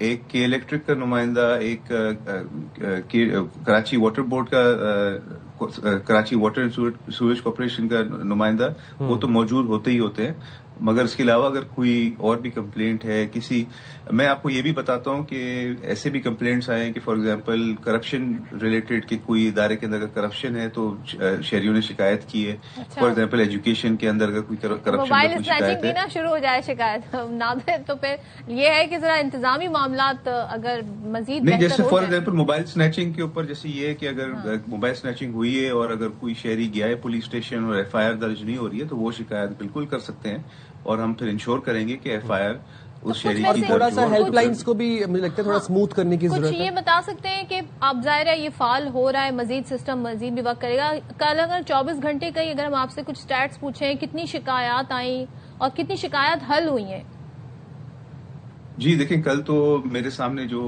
एक के इलेक्ट्रिक का नुमाइंदा, एक कराची वाटर बोर्ड का, कराची वाटर सूरेज कॉर्पोरेशन का नुमाइंदा, वो तो मौजूद होते ही होते हैं। मगर इसके अलावा अगर कोई और भी कंप्लेंट है किसी, मैं आपको ये भी बताता हूँ कि ऐसे भी कंप्लेंट्स आए हैं कि फॉर एग्जांपल करप्शन रिलेटेड कि कोई इदारे के अंदर अगर करप्शन है तो शहरियों ने शिकायत की है। फॉर एग्जांपल एजुकेशन के अंदर अगर कोई करप्शन मोबाइल स्नैचिंग की ना शुरू हो जाए शिकायत नादिर, तो फिर ये है कि जरा इंतजामी मामलात अगर मजीद नहीं, जैसे फॉर एग्जांपल मोबाइल स्नैचिंग के ऊपर जैसे ये है कि अगर मोबाइल स्नैचिंग हुई है और अगर कोई शहरी गया है पुलिस स्टेशन और FIR दर्ज नहीं हो रही है तो वो शिकायत बिल्कुल कर सकते हैं और हम फिर इंश्योर करेंगे कि FIR उस शहरी की थोड़ा सा हेल्पलाइंस को भी मुझे लगता है थोड़ा स्मूथ करने की जरूरत है। कुछ ये बता सकते हैं कि आप जाहिर है ये फाल हो रहा है, मजीद सिस्टम मजीद भी वक्त करेगा। कल अगर 24 घंटे का ही अगर हम आपसे कुछ स्टैट्स पूछें, कितनी शिकायत आई और कितनी शिकायत हल हुई हैं? जी देखें, कल तो मेरे सामने जो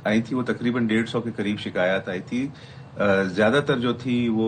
आई थी वो तकरीबन 150 के करीब शिकायत आई थी। ज्यादातर जो थी वो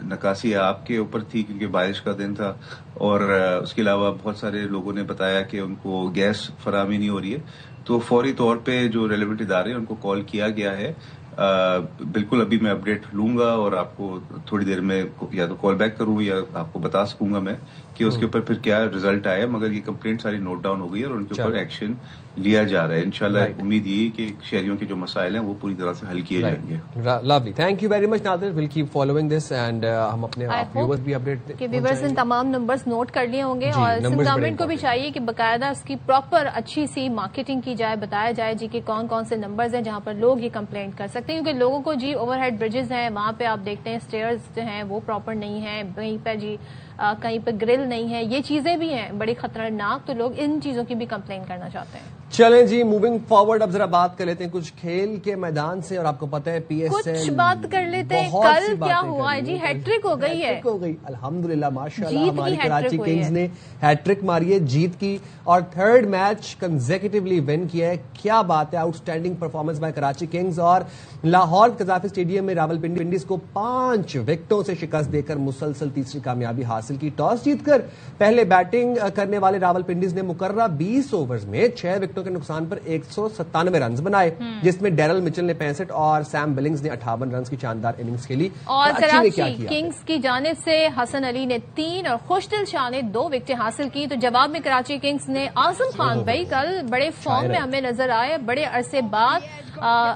नकासी आपके ऊपर थी क्योंकि बारिश का दिन था, और उसके अलावा बहुत सारे लोगों ने बताया कि उनको गैस फराहमी नहीं हो रही है। तो फौरी तौर पे जो रेलेवेंट इदारे हैं उनको कॉल किया गया है। बिल्कुल अभी मैं अपडेट लूंगा और आपको थोड़ी देर में या तो कॉल बैक करूं या आपको बता सकूंगा मैं कि उसके ऊपर फिर क्या रिजल्ट आया। मगर ये कंप्लेंट सारी नोट डाउन हो गई है और उनके ऊपर एक्शन लिया जा रहा है। इंशाल्लाह उम्मीद ये कि शहरियों के जो मसाइल हैं वो पूरी तरह से हल किए जाएंगे। Lovely, thank you very much Nadir, will keep following this and हम अपने व्यूअर्स भी अपडेट कि व्यूअर्स ने तमाम नंबर्स नोट कर लिए होंगे और सिंध गवर्नमेंट को भी चाहिए कि बकायदा उसकी प्रॉपर अच्छी सी मार्केटिंग की जाए, बताया जाए जी कि कौन कौन से नंबर्स हैं जहां पर लोग ये कंप्लेंट कर सकते हैं। क्योंकि लोगों को जी ओवरहेड ब्रिजेस हैं, वहां पे आप देखते हैं स्टेयर्स जो हैं वो प्रॉपर नहीं है, कहीं पर जी कहीं पर ग्रिल नहीं है, ये चीजें भी हैं बड़ी खतरनाक, तो लोग इन चीजों की भी कंप्लेन करना चाहते हैं। चलें जी, मूविंग फॉरवर्ड अब जरा बात कर लेते हैं कुछ खेल के मैदान से। और आपको पता है PSL कुछ बात कर लेते हैं, कल क्या हुआ है जी? हैट्रिक हो गई है, हो गई अल्हम्दुलिल्लाह, माशाल्लाह हमारी कराची किंग्स ने हैट्रिक मारी है, जीत की और 3rd मैच कंसेक्यूटिवली विन किया है। क्या बात है, outstanding performance by Karachi Kings. और लाहौर कज़ाफी स्टेडियम में रावलपिंडी को 5 विकेटों से शिकस्त देकर मुसलसल तीसरी कामयाबी हासिल की। टॉस जीतकर पहले बैटिंग करने वाले रावलपिंडीज ने मुकर्रा 20 ओवर्स में 6 विकेटों के नुकसान पर 197 रन बनाए, जिसमें डेरल मिचेल ने 65 और सैम बिलिंग्स ने 58 रन की शानदार इनिंग्स खेली। और कराची किंग्स की जानिब से हसन अली ने 3 और खुशदिल शाह ने 2 विकेटें हासिल की। तो जवाब में कराची किंग्स ने आजम खान भाई कल बड़े फॉर्म में हमें नजर आए, बड़े अरसे बाद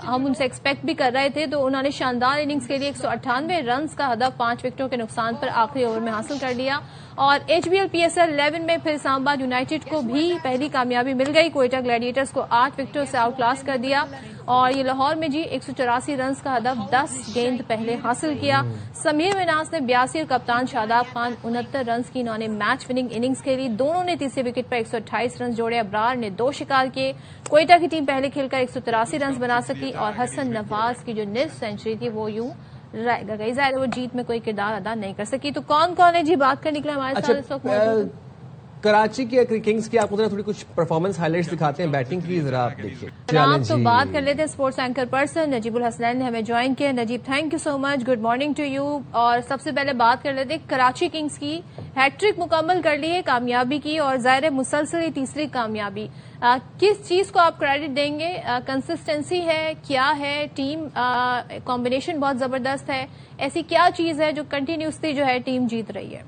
हम उनसे एक्सपेक्ट भी कर रहे थे, तो उन्होंने शानदार इनिंग्स के लिए 198 रन का हदफ 5 विकेटों के नुकसान पर आखिरी ओवर में हासिल कर लिया। और HBL PSL 11 में फिर इस्लामाबाद यूनाइटेड को भी पहली कामयाबी मिल गई, कोयटा ग्लैडिएटर्स को 8 विकेटों से आउट क्लास कर दिया। और ये लाहौर में जी 184 रन का हदफ 10 गेंद पहले हासिल किया। समीर मिनास ने 82 और कप्तान शादाब खान 69 रन की इन्होंने मैच विनिंग इनिंग्स खेली। दोनों ने तीसरे विकेट पर 128 रन जोड़े। अब्रार ने 2 शिकार किए। कोयटा की टीम पहले खेलकर 183 रन बना सकी और हसन नवाज की जो निस्फ सेंचुरी थी वो यूं रह गई, जाहिर वो जीत में कोई किरदार अदा नहीं कर सकी। तो कौन कौन है जी बात करने के लिए हमारे साथ इस वक्त? कराची के किंग्स की आपको थोड़ी कुछ परफॉर्मेंस हाइलाइट्स दिखाते हैं बैटिंग की, जरा आप देखिए। आप तो बात कर लेते हैं sports anchor person Najibul Hasnain ने हमें ज्वाइन किया। Najib, thank you so much, good morning to you. और सबसे पहले बात कर लेते हैं कराची किंग्स की। हैट्रिक मुकम्मल कर ली है, कामयाबी की, और ज़ाहिर है मुसलसल तीसरी कामयाबी। किस चीज को आप क्रेडिट देंगे? कंसिस्टेंसी है, क्या है, टीम कॉम्बिनेशन बहुत जबरदस्त है, ऐसी क्या चीज है जो कंटिन्यूसली जो है टीम जीत रही है?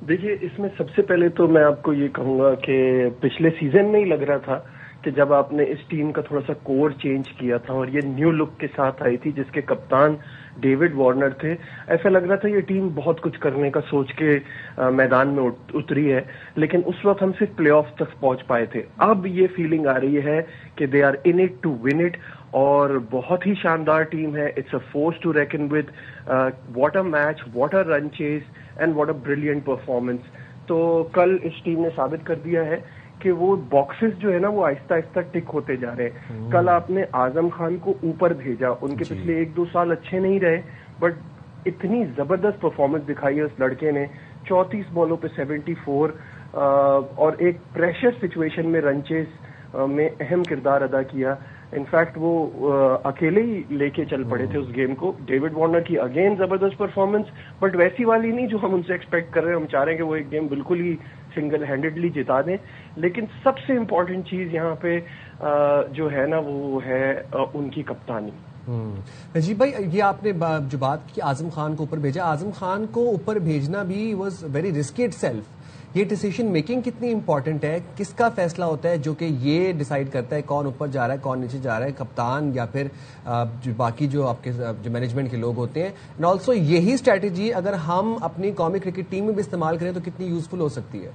देखिए, इसमें सबसे पहले तो मैं आपको ये कहूंगा कि पिछले सीजन में ही लग रहा था कि जब आपने इस टीम का थोड़ा सा कोर चेंज किया था और ये न्यू लुक के साथ आई थी जिसके कप्तान डेविड वार्नर थे, ऐसा लग रहा था ये टीम बहुत कुछ करने का सोच के मैदान में उतरी है, लेकिन उस वक्त हम सिर्फ प्लेऑफ तक पहुंच पाए थे। अब ये फीलिंग आ रही है कि they are in it to win it, और बहुत ही शानदार टीम है। It's a force to reckon with. What a match, what a run chase and what a brilliant performance. तो कल इस टीम ने साबित कर दिया है कि वो बॉक्सेस जो है ना वो आहिस्ता आहिस्ता टिक होते जा रहे हैं। कल आपने आजम खान को ऊपर भेजा, उनके पिछले 1-2 साल अच्छे नहीं रहे, बट इतनी जबरदस्त परफॉर्मेंस दिखाई है उस लड़के ने। 34 बॉलों पे 74 और एक प्रेशर सिचुएशन में रनचेस में अहम किरदार अदा किया। इनफैक्ट वो अकेले ही लेके चल पड़े थे उस गेम को। डेविड वार्नर की अगेन जबरदस्त परफॉर्मेंस, बट वैसी वाली नहीं जो हम उनसे एक्सपेक्ट कर रहे हैं। हम चाह रहे हैं कि वो एक गेम बिल्कुल ही सिंगल हैंडेडली जिता दें। लेकिन सबसे इम्पोर्टेंट चीज यहाँ पे जो है ना वो है उनकी कप्तानी। नजीब भाई, ये आपने जो बात की आजम खान को ऊपर भेजा, आजम खान को ऊपर भेजना भी वॉज वेरी रिस्की इटसेल्फ। ये डिसीजन मेकिंग कितनी इंपॉर्टेंट है? किसका फैसला होता है जो कि ये डिसाइड करता है कौन ऊपर जा रहा है, कौन नीचे जा रहा है? कप्तान या फिर जो बाकी जो आपके जो मैनेजमेंट के लोग होते हैं? एंड ऑल्सो यही स्ट्रैटेजी अगर हम अपनी कौमी क्रिकेट टीम में भी इस्तेमाल करें तो कितनी यूजफुल हो सकती है?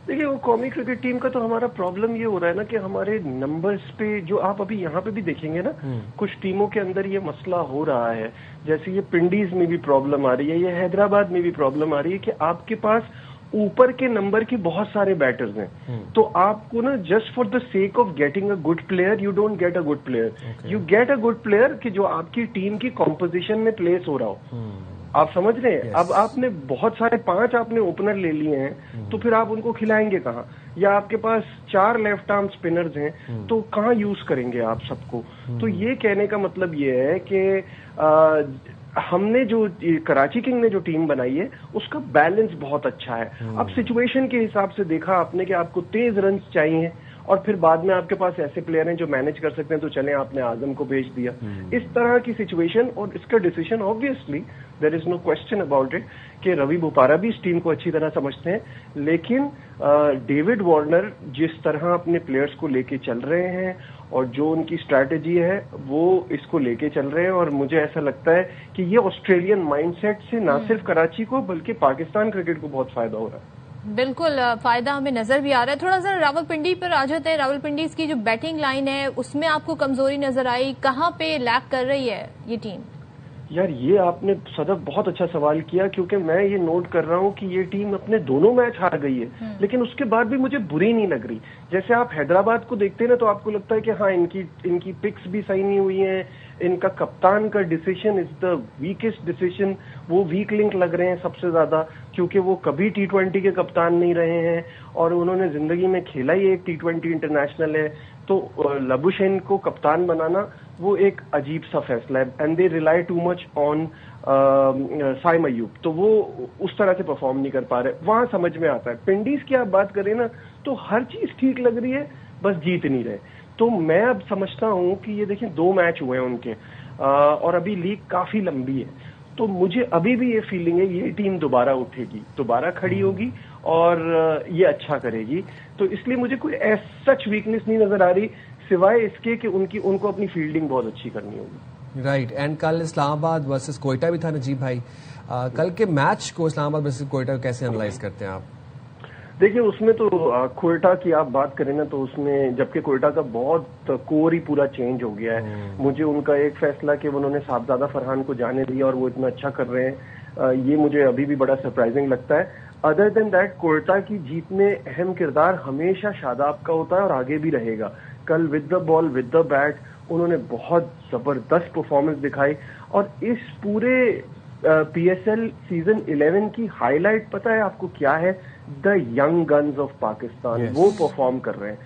देखिए, वो कौमी क्रिकेट टीम का तो हमारा प्रॉब्लम ये हो रहा है ना कि हमारे नंबर्स पे जो आप अभी यहाँ पे भी देखेंगे ना, कुछ टीमों के अंदर ये मसला हो रहा है। जैसे ये पिंडीज में भी प्रॉब्लम आ रही है, ये हैदराबाद में भी प्रॉब्लम आ रही है कि आपके पास ऊपर के नंबर के बहुत सारे बैटर्स हैं। तो आपको ना just for the sake of getting a good player you don't get a good player, you get a good player कि जो आपकी टीम की कॉम्पोजिशन में प्लेस हो रहा हो। आप समझ रहे हैं? अब आपने बहुत सारे 5 आपने ओपनर ले लिए हैं, तो फिर आप उनको खिलाएंगे कहाँ? या आपके पास 4 लेफ्ट आर्म स्पिनर्स हैं, तो कहाँ यूज करेंगे आप सबको? तो ये कहने का मतलब ये है कि हमने जो कराची किंग ने जो टीम बनाई है उसका बैलेंस बहुत अच्छा है। अब सिचुएशन के हिसाब से देखा आपने कि आपको तेज रन चाहिए और फिर बाद में आपके पास ऐसे प्लेयर हैं जो मैनेज कर सकते हैं, तो चले आपने आजम को भेज दिया। इस तरह की सिचुएशन और इसका decision obviously there is no question about it कि रवि बोपारा भी इस टीम को अच्छी तरह समझते हैं, लेकिन डेविड वार्नर जिस तरह अपने प्लेयर्स को लेके चल रहे हैं और जो उनकी स्ट्रैटेजी है वो इसको लेके चल रहे हैं, और मुझे ऐसा लगता है कि ये ऑस्ट्रेलियन माइंडसेट से ना सिर्फ कराची को बल्कि पाकिस्तान क्रिकेट को बहुत फायदा हो रहा है। बिल्कुल फायदा हमें नजर भी आ रहा है। थोड़ा सा रावलपिंडी पर आ जाते हैं। रावलपिंडी की जो बैटिंग लाइन है उसमें आपको कमजोरी नजर आई, कहाँ पे लैक कर रही है ये टीम? यार, ये आपने सदफ बहुत अच्छा सवाल किया, क्योंकि मैं ये नोट कर रहा हूँ कि ये टीम अपने दोनों मैच हार गई है, लेकिन उसके बाद भी मुझे बुरी नहीं लग रही। जैसे आप हैदराबाद को देखते हैं ना तो आपको लगता है कि हाँ इनकी पिक्स भी सही नहीं हुई हैं, इनका कप्तान का decision is the weakest decision, वो वीक लिंक लग रहे हैं सबसे ज्यादा, क्योंकि वो कभी T20 के कप्तान नहीं रहे हैं और उन्होंने जिंदगी में खेला ही एक T20 इंटरनेशनल है। तो लबुशेन को कप्तान बनाना वो एक अजीब सा फैसला है, and they rely too much on Saim Ayub, तो वो उस तरह से परफॉर्म नहीं कर पा रहे। वहां समझ में आता है। पिंडीज की आप बात करें ना तो हर चीज ठीक लग रही है, बस जीत नहीं रहे। तो मैं अब समझता हूं कि ये देखिए 2 मैच हुए हैं उनके, और अभी लीग काफी लंबी है, तो मुझे अभी भी ये फीलिंग है ये टीम दोबारा उठेगी, दोबारा खड़ी होगी और ये अच्छा करेगी। तो इसलिए मुझे कोई सच वीकनेस नहीं नजर आ रही, सिवाय इसके कि उनको अपनी फील्डिंग बहुत अच्छी करनी होगी। राइट। एंड कल इस्लामाबाद वर्सेस कोयटा भी था नजीब भाई, कल के मैच को इस्लामाबाद वर्सेस कोयटा कैसे एनालाइज करते हैं आप? देखिए, उसमें तो कोयटा की आप बात करें ना तो उसमें जबकि कोयटा का बहुत कोर ही पूरा चेंज हो गया है। मुझे उनका एक फैसला कि उन्होंने साहबजादा फरहान को जाने दिया और वो इतना अच्छा कर रहे हैं, ये मुझे अभी भी बड़ा सरप्राइजिंग लगता है। अदर देन दैट, कोयटा की जीत में अहम किरदार हमेशा शादाब का होता है और आगे भी रहेगा। कल with the ball with the bat उन्होंने बहुत जबरदस्त परफॉर्मेंस दिखाई, और इस पूरे PSL सीजन 11 की हाईलाइट पता है आपको क्या है? The young guns of Pakistan, वो परफॉर्म कर रहे हैं।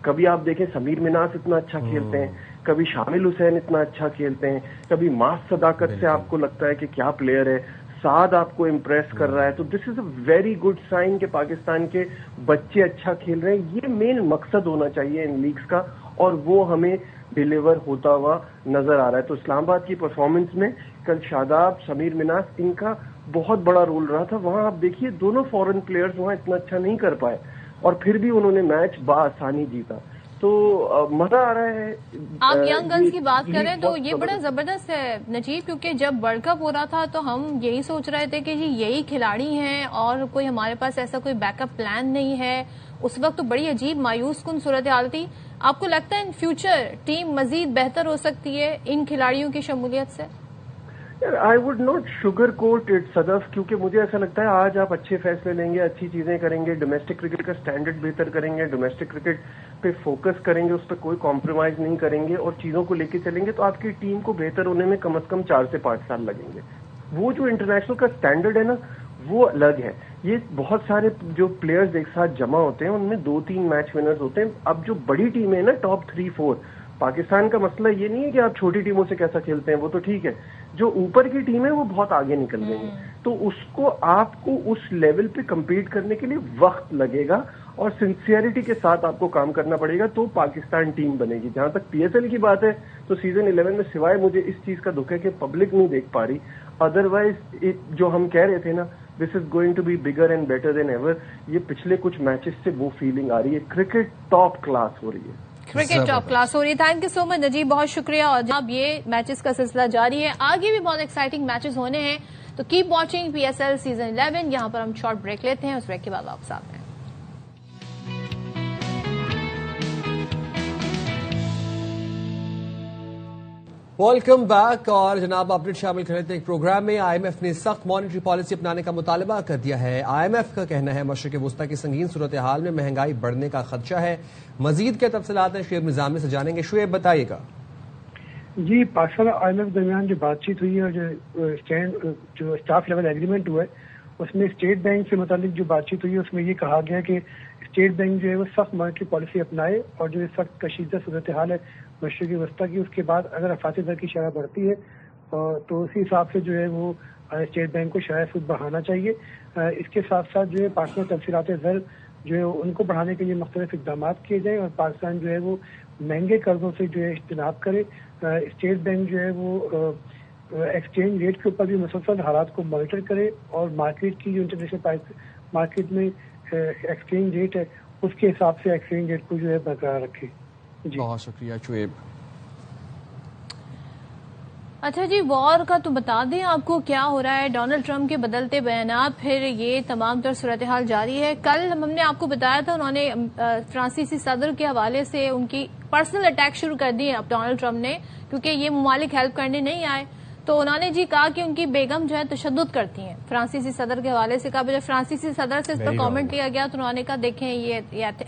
कभी आप देखें समीर मिनास इतना अच्छा खेलते हैं, कभी शामिल हुसैन इतना अच्छा खेलते हैं, कभी मास सदाकत से आपको लगता है कि क्या प्लेयर है। साथ आपको इम्प्रेस कर रहा है, तो this is a very good sign कि पाकिस्तान के बच्चे अच्छा खेल रहे हैं. ये मेन मकसद होना चाहिए इन लीग्स का, और वो हमें डिलीवर होता हुआ नजर आ रहा है. तो इस्लामाबाद की परफॉर्मेंस में कल शादाब, समीर मिनास, इनका बहुत बड़ा रोल रहा था. वहां आप देखिए दोनों फॉरेन प्लेयर्स वहां इतना अच्छा नहीं कर पाए और फिर भी उन्होंने मैच बासानी जीता. तो मजा आ रहा है. आप यंग गर्ल्स की बात करें तो ये बड़ा जबरदस्त है नजीब, क्योंकि जब वर्ल्ड कप हो रहा था तो हम यही सोच रहे थे कि जी यही खिलाड़ी हैं और कोई हमारे पास ऐसा कोई बैकअप प्लान नहीं है. उस वक्त तो बड़ी अजीब मायूस कुन सूरत हाल थी. आपको लगता है इन फ्यूचर टीम मजीद बेहतर हो सकती है इन खिलाड़ियों की शमूलियत से? I would not sugar coat it Sadaf, क्योंकि मुझे ऐसा लगता है आज आप अच्छे फैसले लेंगे, अच्छी चीजें करेंगे, डोमेस्टिक क्रिकेट का स्टैंडर्ड बेहतर करेंगे, डोमेस्टिक क्रिकेट पे फोकस करेंगे, उस पर कोई कॉम्प्रोमाइज नहीं करेंगे और चीजों को लेके चलेंगे, तो आपकी टीम को बेहतर होने में कम से कम 4 से 5 साल लगेंगे. वो जो इंटरनेशनल का स्टैंडर्ड है ना, वो अलग है. ये बहुत सारे जो प्लेयर्स एक साथ जमा होते हैं उनमें 2-3 मैच विनर्स होते हैं. अब जो बड़ी टीम है ना, टॉप 3-4, पाकिस्तान का मसला ये नहीं है कि आप छोटी टीमों से कैसा खेलते हैं, वो तो ठीक है. जो ऊपर की टीम है वो बहुत आगे निकल गई है, तो उसको आपको उस लेवल पे compete करने के लिए वक्त लगेगा और सिंसियरिटी के साथ आपको काम करना पड़ेगा, तो पाकिस्तान टीम बनेगी. जहां तक PSL की बात है तो सीजन 11 में सिवाय मुझे इस चीज का दुख है कि पब्लिक नहीं देख पा रही, अदरवाइज जो हम कह रहे थे ना, this is going to be bigger and better than ever, ये पिछले कुछ मैचेस से वो फीलिंग आ रही है. क्रिकेट टॉप क्लास हो रही है, क्रिकेट टॉप क्लास हो रही है. Thank you so much Najib, बहुत शुक्रिया. और जब ये मैचेस का सिलसिला जारी है, आगे भी बहुत एक्साइटिंग मैचेस होने हैं, तो कीप वॉचिंग PSL सीजन 11. यहां पर हम शॉर्ट ब्रेक लेते हैं, उस ब्रेक के बाद वापस आते हैं. Welcome back. और जनाब अपडेट शामिल कर लेते हैं प्रोग्राम में. IMF ने सख्त मॉनेटरी पॉलिसी अपनाने का मुतालबा कर दिया है. IMF का कहना है मशरिक़ वुस्ता की संगीन सूरत हाल में महंगाई बढ़ने का खदशा है. मजीद के तफसीलात हैं शुएब निजामी से जानेंगे. शुएब बताइएगा. जी, पाकिस्तान और IMF दरमियान जो बातचीत हुई है और जो स्टाफ लेवल एग्रीमेंट हुआ है, उसमें स्टेट बैंक से मुतालिक जो बातचीत हुई है उसमें ये कहा गया कि स्टेट बैंक जो है वो सख्त मॉनेटरी पॉलिसी अपनाए और जो सख्त कशीदा सूरत हाल है मशरिक़ वस्ता की, उसके बाद अगर अफाती दर की शरह बढ़ती है तो उसी हिसाब से जो है वो स्टेट बैंक को शरह सूद बढ़ाना चाहिए. इसके साथ साथ जो है पाकिस्तान तफसीलात ज़र जो है उनको बढ़ाने के लिए मुख्तलिफ इक़दाम किए जाए और पाकिस्तान जो है वो महंगे कर्जों से जो है इज्तनाब करे. स्टेट बैंक जो है वो एक्सचेंज रेट के ऊपर भी मुसलसल हालात को मॉनिटर करे और मार्केट की जो इंटरनेशनल मार्केट में एक्सचेंज रेट है उसके हिसाब से एक्सचेंज रेट को जो है बरकरार रखे. जी, बहुत शुक्रिया शुएब. अच्छा जी, वॉर का तो बता दें आपको क्या हो रहा है. डोनाल्ड ट्रंप के बदलते बयानात, फिर ये तमाम तर सूरत हाल जारी है. कल हमने आपको बताया था उन्होंने फ्रांसीसी सदर के हवाले से उनकी पर्सनल अटैक शुरू कर दिए अब डोनाल्ड ट्रंप ने, क्योंकि ये ममालिक हेल्प करने नहीं आए. तो उन्होंने जी कहा कि उनकी बेगम जो है तशद्दुद करती हैं. फ्रांसीसी सदर के हवाले से कहा. जब फ्रांसीसी सदर से इस पर कॉमेंट लिया गया तो उन्होंने कहा देखें ये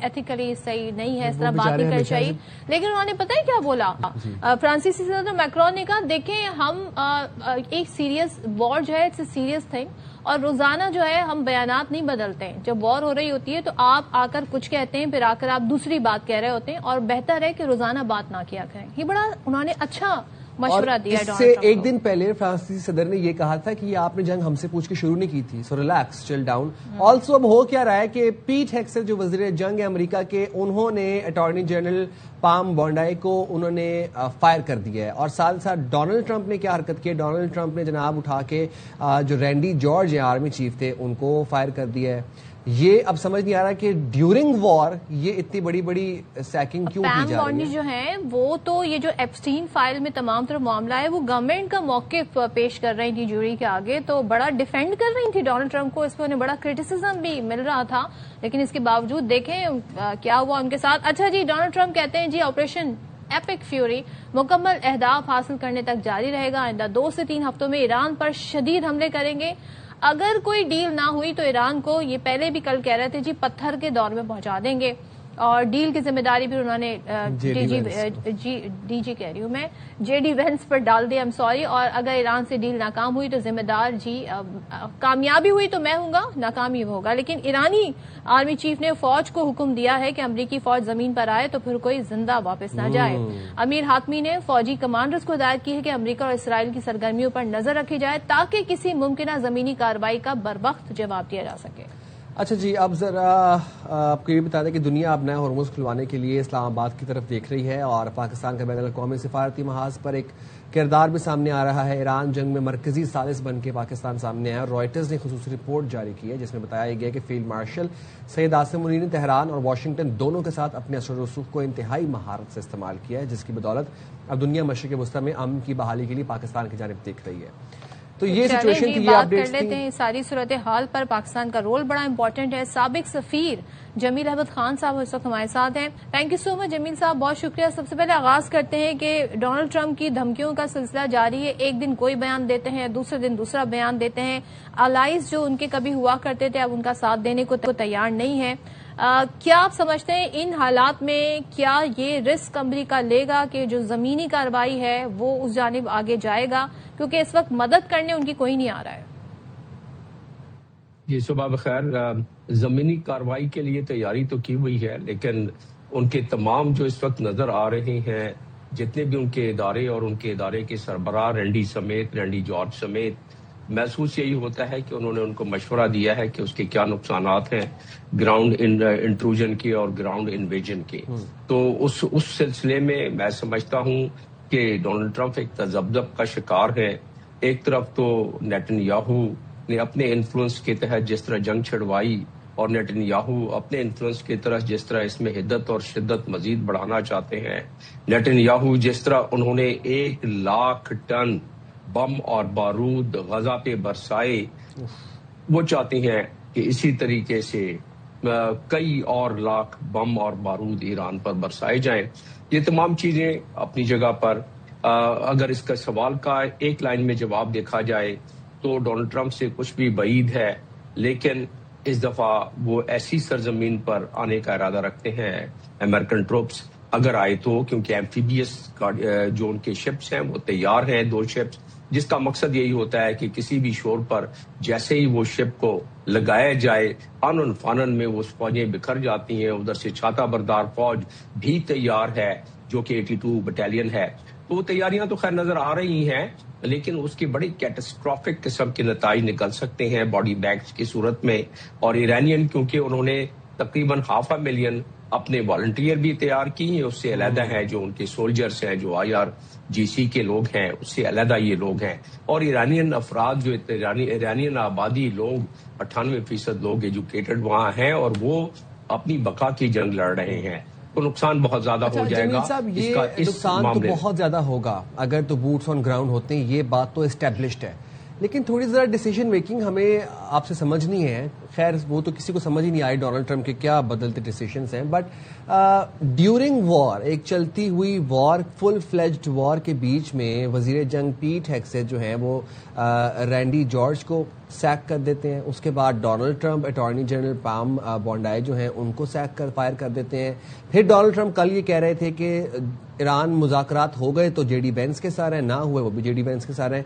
एथिकली सही नहीं है, इस तरह बात नहीं करनी चाहिए. लेकिन उन्होंने पता है क्या बोला, फ्रांसीसी सदर मैक्रोन ने कहा देखें हम एक सीरियस वॉर जो है, इट्स अ सीरियस थिंग, और रोजाना जो है हम बयानात नहीं बदलते हैं. जब वॉर हो रही होती है तो आप आकर कुछ कहते हैं, फिर आकर आप दूसरी बात कह रहे होते हैं, और बेहतर है कि रोजाना बात ना किया करें. ये बड़ा उन्होंने अच्छा मशवरा दिया. इससे एक दिन पहले फ्रांसीसी सदर ने यह कहा था कि ये आपने जंग हमसे पूछ के शुरू नहीं की थी, so relax, chill down. Also अब हो क्या रहा है कि पीट हेक्सेट जो वजीर जंग है अमेरिका के, उन्होंने अटॉर्नी जनरल पाम बोंडाई को उन्होंने फायर कर दिया है. और साथ साथ डोनाल्ड ट्रंप ने क्या हरकत की, डोनाल्ड ट्रंप ने जनाब उठा के जो रैंडी जॉर्ज आर्मी चीफ थे उनको फायर कर दिया है. ये अब समझ नहीं आ रहा कि ड्यूरिंग वॉर ये इतनी बड़ी बड़ी सैकिंग क्यों की जा रही है. जो है वो तो ये जो एप्स्टीन फाइल में तमाम तरह मामला है वो गवर्नमेंट का मौक़िफ़ पेश कर रही थी जूरी के आगे, तो बड़ा डिफेंड कर रही थी डोनाल्ड ट्रंप को. इस पर उन्हें बड़ा क्रिटिसिज्म भी मिल रहा था, लेकिन इसके बावजूद देखें क्या हुआ उनके साथ. अच्छा जी, डोनाल्ड ट्रंप कहते हैं जी ऑपरेशन एपिक फ्यूरी मुकम्मल अहदाफ हासिल करने तक जारी रहेगा. आइंदा 2 से 3 हफ्तों में ईरान पर शदीद हमले करेंगे. अगर कोई डील ना हुई तो ईरान को, ये पहले भी कल कह रहे थे जी, पत्थर के दौर में पहुंचा देंगे. اور ڈیل کی ذمہ داری بھی انہوں نے ڈی جی کہہ رہی ہوں میں جے ڈی وینس پر ڈال دی. سوری. اور اگر ایران سے ڈیل ناکام ہوئی تو ذمہ دار کامیابی ہوئی تو میں ہوں گا, ناکامی ہوگا. لیکن ایرانی آرمی چیف نے فوج کو حکم دیا ہے کہ امریکی فوج زمین پر آئے تو پھر کوئی زندہ واپس نہ جائے. امیر حاتمی نے فوجی کمانڈرز کو ہدایت کی ہے کہ امریکہ اور اسرائیل کی سرگرمیوں پر نظر رکھی جائے تاکہ کسی ممکنہ زمینی کارروائی کا بروقت جواب دیا جا سکے. اچھا جی, اب ذرا آپ کو یہ بتا دیں کہ دنیا اب نیا ہرمز کھلوانے کے لیے اسلام آباد کی طرف دیکھ رہی ہے اور پاکستان کا بین الاقوامی سفارتی محاذ پر ایک کردار بھی سامنے آ رہا ہے. ایران جنگ میں مرکزی ثالث بن کے پاکستان سامنے آیا اور رائٹرز نے خصوصی رپورٹ جاری کی ہے جس میں بتایا گیا کہ فیلڈ مارشل سید عاصم منیر نے تہران اور واشنگٹن دونوں کے ساتھ اپنے اثر و رسوخ کو انتہائی مہارت سے استعمال کیا ہے, جس کی بدولت اب دنیا مشرق وسطی میں امن کی بحالی کے لیے پاکستان کی جانب دیکھ رہی ہے. تو یہ سچویشن کی بات کر لیتے ہیں. ساری صورتحال پر پاکستان کا رول بڑا امپورٹنٹ ہے. سابق سفیر جمیل احمد خان صاحب اس وقت ہمارے ساتھ ہیں. تھینک یو سو مچ جمیل صاحب, بہت شکریہ. سب سے پہلے آغاز کرتے ہیں کہ ڈونلڈ ٹرمپ کی دھمکیوں کا سلسلہ جاری ہے. ایک دن کوئی بیان دیتے ہیں, دوسرے دن دوسرا بیان دیتے ہیں. الائز جو ان کے کبھی ہوا کرتے تھے اب ان کا ساتھ دینے کو تیار نہیں ہے. کیا آپ سمجھتے ہیں ان حالات میں کیا یہ رسک امریکہ لے گا کہ جو زمینی کارروائی ہے وہ اس جانب آگے جائے گا, کیونکہ اس وقت مدد کرنے ان کی کوئی نہیں آ رہا ہے؟ جی صبح بخیر. زمینی کارروائی کے لیے تیاری تو کی ہوئی ہے, لیکن ان کے تمام جو اس وقت نظر آ رہے ہیں جتنے بھی ان کے ادارے اور ان کے ادارے کے سربراہ رینڈی جارج سمیت, محسوس یہی ہوتا ہے کہ انہوں نے ان کو مشورہ دیا ہے کہ اس کے کیا نقصانات ہیں گراؤنڈ انٹروژن کے اور گراؤنڈ انویژن کے. تو اس سلسلے میں سمجھتا ہوں کہ ڈونلڈ ٹرمپ ایک تذبذب کا شکار ہے. ایک طرف تو نیتن یاہو نے اپنے انفلوئنس کے تحت جس طرح جنگ چھڑوائی اور نیتن یاہو اپنے انفلوئنس کی طرف جس طرح اس میں حدت اور شدت مزید بڑھانا چاہتے ہیں. نیتن یاہو جس طرح انہوں نے 1,00,000 ٹن بم اور بارود غزہ پہ برسائے, وہ چاہتے ہیں کہ اسی طریقے سے کئی اور لاکھ بم اور بارود ایران پر برسائے جائیں. یہ تمام چیزیں اپنی جگہ پر. اگر اس کا سوال کا ایک لائن میں جواب دیکھا جائے تو ڈونلڈ ٹرمپ سے کچھ بھی بعید ہے, لیکن اس دفعہ وہ ایسی سرزمین پر آنے کا ارادہ رکھتے ہیں امریکن ٹروپس اگر آئے تو, کیونکہ ایمفیبیس جو ان کے شپس ہیں وہ تیار ہیں, 2 شپس, جس کا مقصد یہی ہوتا ہے کہ کسی بھی شور پر جیسے ہی وہ شپ کو لگایا جائے آنن فانن میں وہ فوجیں بکھر جاتی ہیں. ادھر سے چھاتا بردار فوج بھی تیار ہے جو کہ 82 بٹالین ہے. تو وہ تیاریاں تو خیر نظر آ رہی ہیں, لیکن اس کے بڑے کیٹاسٹرافک قسم کے نتائج نکل سکتے ہیں باڈی بیگز کی صورت میں. اور ایرانین کیونکہ انہوں نے تقریباً 500,000 اپنے والنٹیئر بھی تیار کی ہیں, اس سے علیحدہ ہیں جو ان کے سولجرز ہیں جو IRGC کے لوگ ہیں, اس سے علیحدہ یہ لوگ ہیں. اور ایرانین افراد جو ایرانین آبادی لوگ 98% لوگ ایجوکیٹڈ وہاں ہیں اور وہ اپنی بقا کی جنگ لڑ رہے ہیں. تو نقصان بہت زیادہ ہو جائے گا. یہ نقصان تو بہت زیادہ ہوگا اگر تو بوٹس آن گراؤنڈ ہوتے ہیں, یہ بات تو اسٹیبلشڈ ہے, لیکن تھوڑی ذرا ڈیسیجن میکنگ ہمیں آپ سے سمجھنی ہے. خیر وہ تو کسی کو سمجھ ہی نہیں آئی ڈونلڈ ٹرمپ کے کیا بدلتے ڈیسیشنز ہیں, بٹ ڈیورنگ وار, ایک چلتی ہوئی وار, فل فلیجڈ وار کے بیچ میں وزیر جنگ پیٹ ہیگسیت جو ہیں وہ رینڈی جارج کو سیک کر دیتے ہیں. اس کے بعد Donald Trump attorney general Pam Bondi جو ہیں ان کو فائر کر دیتے ہیں. پھر ڈونلڈ ٹرمپ کل یہ کہہ رہے تھے کہ ایران مذاکرات ہو گئے تو جے ڈی وینس کے ساتھ ہیں, نہ ہوئے وہ بھی جے ڈی وینس کے ساتھ ہیں.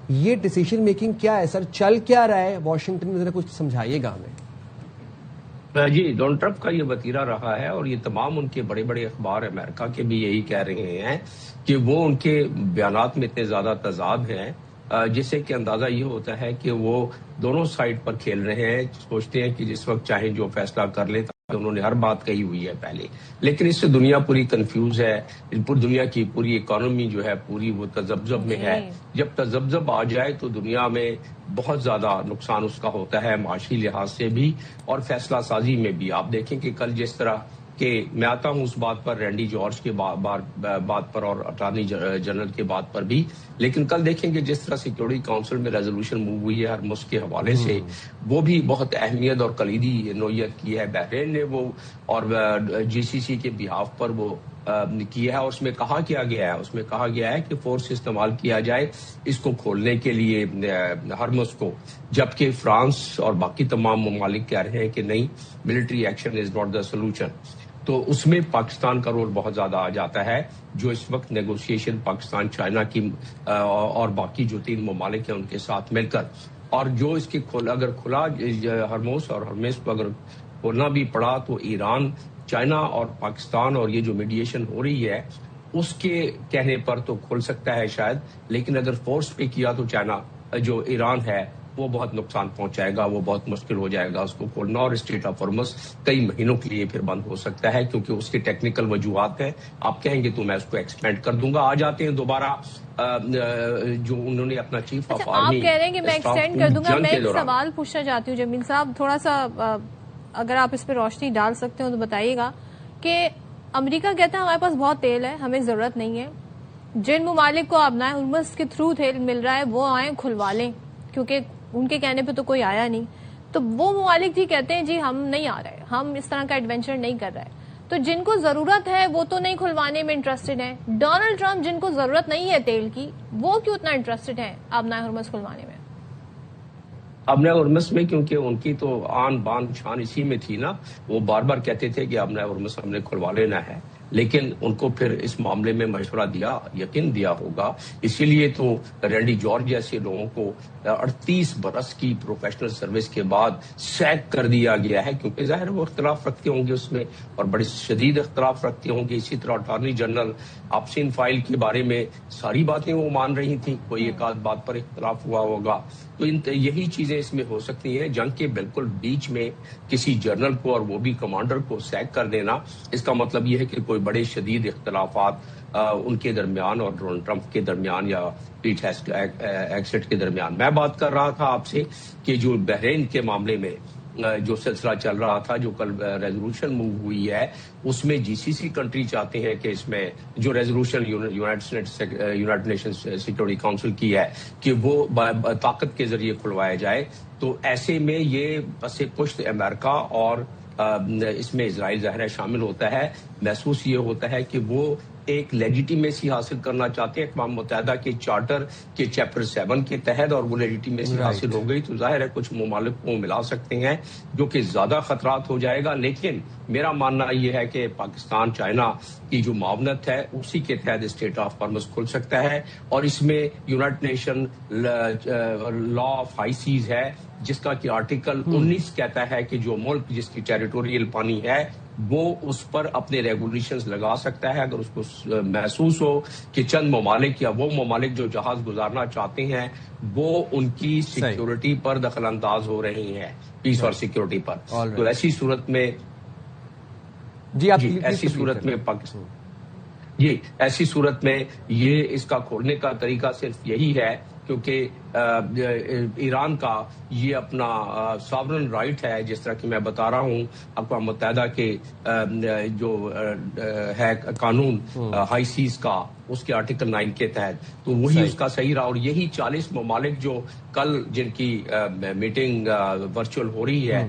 یہ ڈیسیشن میکنگ کیا ہے سر, چل کیا رہا ہے واشنگٹن میں, ذرا کچھ سمجھائیے گا ہمیں. جی ڈونلڈ ٹرمپ کا یہ وتیرہ رہا ہے اور یہ تمام ان کے بڑے بڑے اخبار امریکہ کے بھی یہی کہہ رہے ہیں کہ وہ ان کے بیانات میں اتنے زیادہ تضاد ہیں جس سے کہ اندازہ یہ ہوتا ہے کہ وہ دونوں سائڈ پر کھیل رہے ہیں. سوچتے ہیں کہ جس وقت چاہیں جو فیصلہ کر لیں, انہوں نے ہر بات کہی ہوئی ہے پہلے, لیکن اس سے دنیا پوری کنفیوز ہے. دنیا کی پوری اکانومی جو ہے پوری وہ تذبذب میں ہے. جب تذبذب آ جائے تو دنیا میں بہت زیادہ نقصان اس کا ہوتا ہے معاشی لحاظ سے بھی اور فیصلہ سازی میں بھی. آپ دیکھیں کہ کل جس طرح کہ میں آتا ہوں اس بات پر رینڈی جارج کے بات پر اور اٹارنی جنرل کے بات پر بھی, لیکن کل دیکھیں کہ جس طرح سیکورٹی کونسل میں ریزولوشن موو ہوئی ہے ہر ملک کے حوالے سے, وہ بھی بہت اہمیت اور کلیدی نوعیت کی ہے. بحرین نے وہ اور GCC کے بہاف پر وہ کیا ہے اور اس میں کہا گیا ہے کہ فورس استعمال کیا جائے اس کو کھولنے کے لیے ہرمز کو, جبکہ فرانس اور باقی تمام ممالک کہہ رہے ہیں کہ نہیں, military action is not the solution. تو اس میں پاکستان کا رول بہت زیادہ آ جاتا ہے، جو اس وقت نیگوشیشن پاکستان، چائنا کی اور باقی جو 3 ممالک ہیں ان کے ساتھ مل کر، اور جو اس کے اگر کھلا ہرموز اور ہرمیز کو اگر کھولنا بھی پڑا تو ایران، چائنا اور پاکستان اور یہ جو میڈیشن ہو رہی ہے اس کے کہنے پر تو کھل سکتا ہے شاید، لیکن اگر فورس پہ کیا تو چائنا جو ایران ہے وہ بہت نقصان پہنچائے گا، وہ بہت مشکل ہو جائے گا اس کو کھولنا، اور اسٹریٹ آف ہرمز کئی مہینوں کے لیے پھر بند ہو سکتا ہے کیونکہ اس کے ٹیکنیکل وجوہات ہیں۔ آپ کہیں گے تو میں اس کو ایکسپینڈ کر دوں گا۔ آ جاتے ہیں دوبارہ جو انہوں نے اپنا چیف آف آرمی، آپ کہہ رہے ہیں کہ میں ایکسٹینڈ کر دوں گا۔ میں ایک سوال پوچھنا چاہتی ہوں جمیل صاحب، تھوڑا سا اگر آپ اس پہ روشنی ڈال سکتے ہو تو بتائیے گا کہ امریکہ کہتا ہے ہمارے پاس بہت تیل ہے، ہمیں ضرورت نہیں ہے، جن ممالک کو آبنائے ہرمز کے تھرو تیل مل رہا ہے وہ آئیں کھلوا لیں، کیونکہ ان کے کہنے پہ تو کوئی آیا نہیں۔ تو وہ ممالک جی کہتے ہیں جی ہم نہیں آ رہے، ہم اس طرح کا ایڈونچر نہیں کر رہے۔ تو جن کو ضرورت ہے وہ تو نہیں کھلوانے میں انٹرسٹڈ ہیں۔ ڈونلڈ ٹرمپ جن کو ضرورت نہیں ہے تیل کی، وہ کیوں اتنا انٹرسٹڈ ہیں آبنائے ہرمز کھلوانے میں؟ آبنائے ہرمز میں کیونکہ ان کی تو آن بان شان اسی میں تھی نا، وہ بار بار کہتے تھے کہ آبنائے ہرمز ہم نے کھلوا لینا ہے، لیکن ان کو پھر اس معاملے میں مشورہ دیا، یقین دیا ہوگا، اسی لیے تو رینڈی جارج جیسے لوگوں کو 38 برس کی پروفیشنل سروس کے بعد سیک کر دیا گیا ہے، کیونکہ ظاہر وہ اختلاف رکھتے ہوں گے اس میں، اور بڑے شدید اختلاف رکھتے ہوں گے۔ اسی طرح اٹارنی جنرل آپسین فائل کے بارے میں ساری باتیں وہ مان رہی تھیں، کوئی ایک آدھ بات پر اختلاف ہوا ہوگا، تو یہی چیزیں اس میں ہو سکتی ہیں۔ جنگ کے بالکل بیچ میں کسی جنرل کو اور وہ بھی کمانڈر کو سیک کر دینا، اس کا مطلب یہ ہے کہ کوئی بڑے شدید اختلافات ان کے درمیان اور ڈونلڈ ٹرمپ کے درمیان یا پیٹ ہیگسیٹ کے درمیان۔ میں بات کر رہا تھا آپ سے کہ جو بحرین کے معاملے میں جو سلسلہ چل رہا تھا، جو کل ریزولوشن موو ہوئی ہے، اس میں جی سی سی کنٹری چاہتے ہیں کہ اس میں جو resolution United nation security council کی ہے کہ وہ طاقت کے ذریعے کھلوایا جائے، تو ایسے میں یہ بس پشت امریکہ اور اس میں اسرائیل ظاہر ہے شامل ہوتا ہے۔ محسوس یہ ہوتا ہے کہ وہ ایک لیجیٹیمیسی حاصل کرنا چاہتے ہیں اقوام متحدہ کے چارٹر کے چیپٹر 7 کے تحت، اور وہ لیجیٹیمیسی حاصل ہو گئی تو ظاہر ہے کچھ ممالک کو ملا سکتے ہیں جو کہ زیادہ خطرات ہو جائے گا۔ لیکن میرا ماننا یہ ہے کہ پاکستان چائنا کی جو معاونت ہے اسی کے تحت اسٹریٹ آف ہرمز کھل سکتا ہے، اور اس میں United nation law of high seas ہے جس کا کہ آرٹیکل 19 کہتا ہے کہ جو ملک جس کی ٹیریٹوریل پانی ہے وہ اس پر اپنے ریگولیشنز لگا سکتا ہے، اگر اس کو محسوس ہو کہ چند ممالک یا وہ ممالک جو جہاز گزارنا چاہتے ہیں وہ ان کی سیکیورٹی پر دخل انداز ہو رہے ہیں، پیس اور سیکیورٹی پر، تو ایسی صورت میں ایسی صورت میں یہ اس کا کھولنے کا طریقہ صرف یہی ہے، کیونکہ ایران کا یہ اپنا ساورن رائٹ ہے، جس طرح کہ میں بتا رہا ہوں اقوام متحدہ کے جو ہے قانون ہائی سیز کا، اس کے آرٹیکل 9 کے تحت، تو وہی اس کا صحیح رہا، اور یہی 40 ممالک جو کل جن کی میٹنگ ورچوئل ہو رہی ہے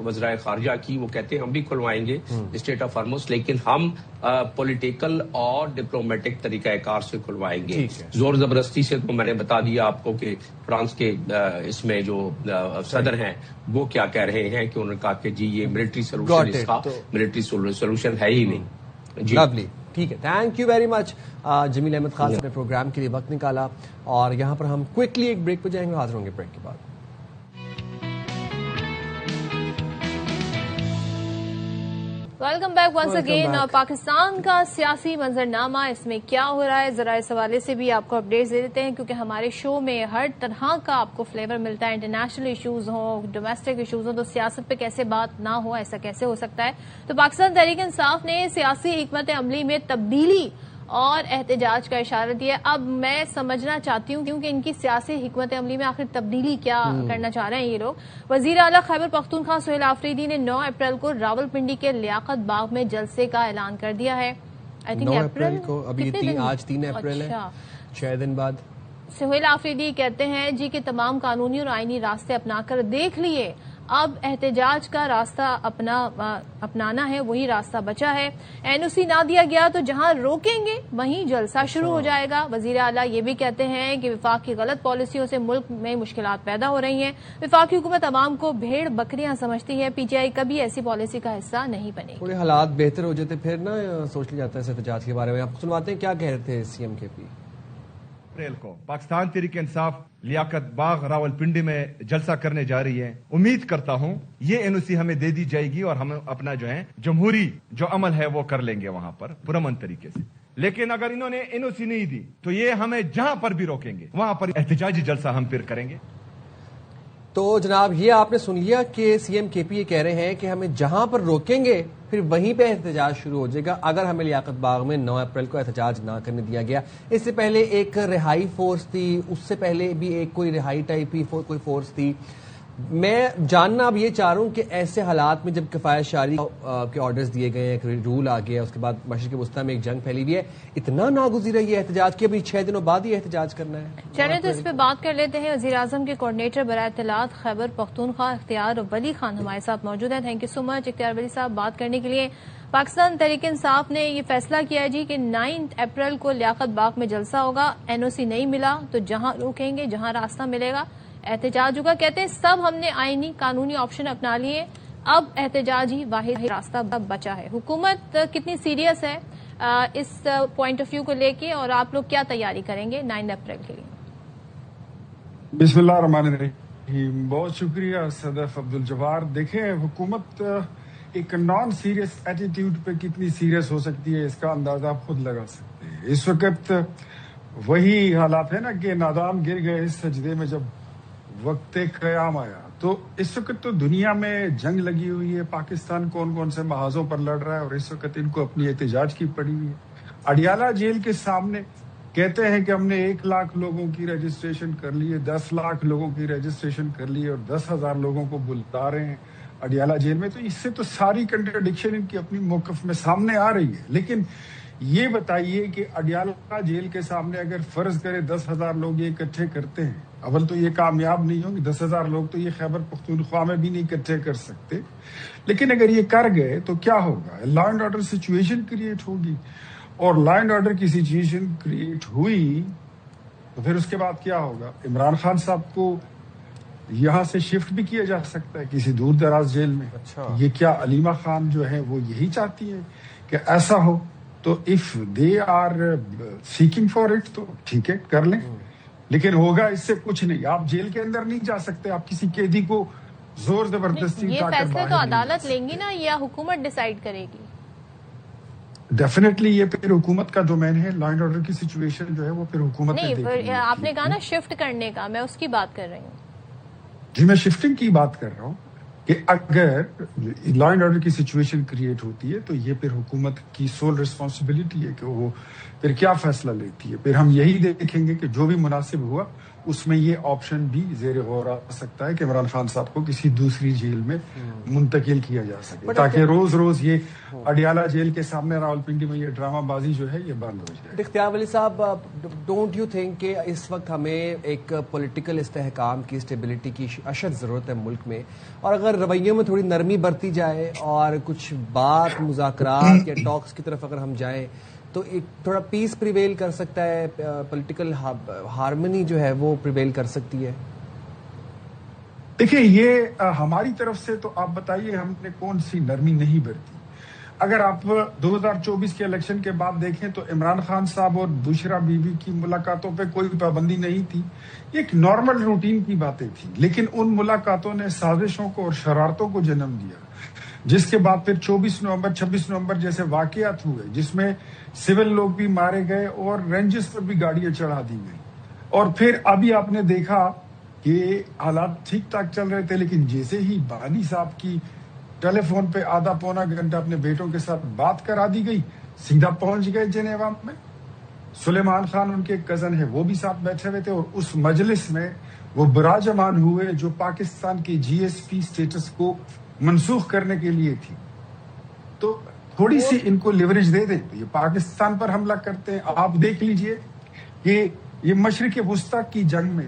وزرائے خارجہ کی، وہ کہتے ہیں ہم بھی کھلوائیں گے اسٹریٹ آف ہرمز، لیکن ہم پولیٹیکل اور ڈپلومیٹک طریقہ کار سے کھلوائیں گے، زور زبردستی سے تو میں نے بتا دیا آپ کو کہ فرانس کے اس میں جو صدر ہیں وہ کیا کہہ رہے ہیں کہ انہوں نے کہا کہ جی یہ ملٹری سولوشن، اس کا ملٹری سولوشن ہے ہی نہیں۔ لولی، ٹھیک ہے، تھینک یو ویری مچ جمیل احمد خان نے پروگرام کے لیے وقت نکالا، اور یہاں پر ہم کوئکلی ایک بریک پہ جائیں گے، حاضر ہوں گے بریک کے بعد۔ Welcome back once again. Pakistan کا سیاسی منظرنامہ، اس میں کیا ہو رہا ہے، ذرا اس حوالے سے بھی آپ کو اپڈیٹس دے دیتے ہیں، کیونکہ ہمارے شو میں ہر طرح کا آپ کو فلیور ملتا ہے، انٹرنیشنل ایشوز ہوں، ڈومیسٹک ایشوز ہوں، تو سیاست پہ کیسے بات نہ ہو، ایسا کیسے ہو سکتا ہے؟ تو پاکستان تحریک انصاف نے سیاسی حکمت عملی میں تبدیلی اور احتجاج کا اشارہ دیا۔ اب میں سمجھنا چاہتی ہوں کہ ان کی سیاسی حکمت عملی میں آخر تبدیلی کیا کرنا چاہ رہے ہیں یہ لوگ۔ وزیر اعلیٰ خیبر پختونخوا سہیل آفریدی نے 9 اپریل کو راولپنڈی کے لیاقت باغ میں جلسے کا اعلان کر دیا ہے۔ 9 اپریل کو، ابھی آج 3 اپریل ہے، 6 دن بعد۔ سہیل آفریدی کہتے ہیں جی کہ تمام قانونی اور آئینی راستے اپنا کر دیکھ لیے، اب احتجاج کا راستہ اپنانا ہے، وہی راستہ بچا ہے۔ NOC نہ دیا گیا تو جہاں روکیں گے وہیں جلسہ شروع ہو جائے گا۔ وزیر اعلیٰ یہ بھی کہتے ہیں کہ وفاق کی غلط پالیسیوں سے ملک میں مشکلات پیدا ہو رہی ہیں۔ وفاقی حکومت عوام کو بھیڑ بکریاں سمجھتی ہے، PTI کبھی ایسی پالیسی کا حصہ نہیں بنے گی۔ تھوڑے حالات بہتر ہو جاتے پھر نا سوچ لیا جاتا ہے اس احتجاج کے بارے میں۔ آپ سنواتے ہیں کیا کہہ رہے تھے CM KP۔ اپریل کو پاکستان تحریک انصاف لیاقت باغ راولپنڈی میں جلسہ کرنے جا رہی ہے۔ امید کرتا ہوں یہ NOC ہمیں دے دی جائے گی اور ہم اپنا جو ہے جمہوری جو عمل ہے وہ کر لیں گے وہاں پر پرامن طریقے سے۔ لیکن اگر انہوں نے NOC نہیں دی تو یہ ہمیں جہاں پر بھی روکیں گے وہاں پر احتجاجی جلسہ ہم پھر کریں گے۔ تو جناب یہ آپ نے سن لیا کہ CM KP یہ کہہ رہے ہیں کہ ہمیں جہاں پر روکیں گے پھر وہیں پہ احتجاج شروع ہو جائے گا اگر ہمیں لیاقت باغ میں 9 اپریل کو احتجاج نہ کرنے دیا گیا۔ اس سے پہلے ایک رہائی فورس تھی، اس سے پہلے بھی ایک کوئی رہائی ٹائپ ہی کوئی فورس تھی۔ میں جاننا اب یہ چاہ رہا ہوں کہ ایسے حالات میں جب کفایت شاری کے آرڈرز دیے گئے ہیں، ایک رول آ گیا، اس کے بعد مشرق وسطیٰ میں ایک جنگ پھیلی ہوئی ہے، اتنا ناگزیر ہے یہ احتجاج کہ ابھی 6 دنوں بعد یہ احتجاج کرنا ہے۔ چلیں تو اس پہ بات کر لیتے ہیں۔ وزیر اعظم کے کوآرڈینیٹر برائے اطلاعات خیبر پختونخوا اختیار ولی خان ہمارے ساتھ موجود ہیں۔ تھینک یو سو مچ اختیار ولی صاحب بات کرنے کے لیے۔ پاکستان تحریک انصاف نے یہ فیصلہ کیا ہے جی کہ 9 اپریل کو لیاقت باغ میں جلسہ ہوگا، NOC نہیں ملا تو جہاں روکیں گے، جہاں راستہ ملے گا احتجاج ہوگا۔ کہتے ہیں سب ہم نے آئینی قانونی آپشن اپنا لیے، اب احتجاج ہی واحد راستہ بچا ہے۔ حکومت کتنی سیریس ہے اس پوائنٹ آف ویو کو لے کے اور آپ لوگ کیا تیاری کریں گے 9 اپریل کے لیے؟ بسم اللہ الرحمن الرحیم۔ بہت شکریہ صدف عبدالجبار۔ دیکھیں حکومت ایک نان سیریس ایٹیٹیوڈ پہ کتنی سیریس ہو سکتی ہے اس کا اندازہ آپ خود لگا سکتے ہیں۔ اس وقت وہی حالات ہے نا کہ نادام گر گئے اس سجدے میں جب وقت قیام آیا۔ تو اس وقت تو دنیا میں جنگ لگی ہوئی ہے، پاکستان کون کون سے محاذوں پر لڑ رہا ہے اور اس وقت ان کو اپنی احتجاج کی پڑی ہوئی ہے۔ اڈیالہ جیل کے سامنے کہتے ہیں کہ ہم نے 1 لاکھ لوگوں کی رجسٹریشن کر لی ہے، 10 لاکھ لوگوں کی رجسٹریشن کر لی ہے اور 10,000 لوگوں کو بلا رہے ہیں اڈیالہ جیل میں۔ تو اس سے تو ساری کنٹراڈکشن ان کی اپنی موقف میں سامنے آ رہی ہے۔ لیکن یہ بتائیے کہ اڈیالہ جیل کے سامنے اگر فرض کرے 10,000 لوگ یہ اکٹھے کرتے ہیں، اول تو یہ کامیاب نہیں ہوں گے، 10,000 لوگ تو یہ خیبر پختونخوا میں بھی نہیں اکٹھے کر سکتے، لیکن اگر یہ کر گئے تو کیا ہوگا؟ Law and order situation create ہوگی، اور لا اینڈ آرڈر کی سچویشن کریٹ ہوئی تو پھر اس کے بعد کیا ہوگا؟ عمران خان صاحب کو یہاں سے شفٹ بھی کیا جا سکتا ہے کسی دور دراز جیل میں۔ یہ کیا علیمہ خان جو ہے وہ یہی چاہتی ہے کہ ایسا ہو؟ تو if they are seeking for it تو ٹھیک ہے کر لیں، لیکن ہوگا اس سے کچھ نہیں۔ آپ جیل کے اندر نہیں جا سکتے، آپ کسی قیدی کو زور زبردستی یہ فیصلے تو عدالت لیں گی نا یا حکومت ڈیسائیڈ کرے گی؟ ڈیفینیٹلی یہ پھر حکومت کا ڈومین ہے، لا اینڈ آرڈر کی سچویشن جو ہے وہ پھر حکومت نہیں، آپ نے کہا نا شفٹ کرنے کا، میں اس کی بات کر رہی ہوں۔ جی میں شفٹنگ کی بات کر رہا ہوں کہ اگر لا اینڈ آرڈر کی سچویشن کریٹ ہوتی ہے تو یہ پھر حکومت کی سول ریسپانسبلٹی ہے کہ وہ پھر کیا فیصلہ لیتی ہے۔ پھر ہم یہی دیکھیں گے کہ جو بھی مناسب ہوا اس میں یہ آپشن بھی زیر غور آ سکتا ہے کہ عمران خان صاحب کو کسی دوسری جیل میں منتقل کیا جا سکے، تاکہ روز روز یہ اڈیالہ جیل کے سامنے راولپنڈی میں یہ ڈرامہ بازی جو ہے یہ بند ہو جائے۔ اختیار ولی صاحب، ڈونٹ یو تھنک کہ اس وقت ہمیں ایک پولیٹیکل استحکام کی، اسٹیبلٹی کی اشد ضرورت ہے ملک میں، اور اگر رویوں میں تھوڑی نرمی برتی جائے اور کچھ بات مذاکرات یا ٹاکس کی طرف اگر ہم جائیں تو ایک تھوڑا پیس پریویل کر سکتا ہے، پولیٹیکل ہارمنی جو ہے وہ پریویل کر سکتی ہے؟ دیکھیں یہ ہماری طرف سے تو آپ بتائیے ہم نے کون سی نرمی نہیں برتی۔ اگر آپ 2024 کے الیکشن کے بعد دیکھیں تو عمران خان صاحب اور بشرا بی بی کی ملاقاتوں پہ کوئی پابندی نہیں تھی، ایک نارمل روٹین کی باتیں تھیں، لیکن ان ملاقاتوں نے سازشوں کو اور شرارتوں کو جنم دیا، جس کے بعد پھر 24 نومبر 26 نومبر جیسے واقعات ہوئے جس میں سول لوگ بھی مارے گئے اور رینجز پر بھی گاڑیاں چڑھا دی گئی، اور پھر ابھی آپ نے دیکھا کہ حالات ٹھیک ٹھاک چل رہے تھے، لیکن جیسے ہی بانی صاحب کی ٹیلی فون پہ آدھا پونا گھنٹہ اپنے بیٹوں کے ساتھ بات کرا دی گئی، سیدھا پہنچ گئے جنیوا میں۔ سلیمان خان ان کے کزن ہے وہ بھی ساتھ بیٹھے ہوئے تھے، اور اس مجلس میں وہ براجمان ہوئے جو پاکستان کی GSP سٹیٹس کو منسوخ کرنے کے لیے تھی۔ تو تھوڑی سی ان کو لیوریج دے دیں تو یہ پاکستان پر حملہ کرتے ہیں۔ آپ دیکھ لیجئے کہ یہ مشرق وسطیٰ کی جنگ میں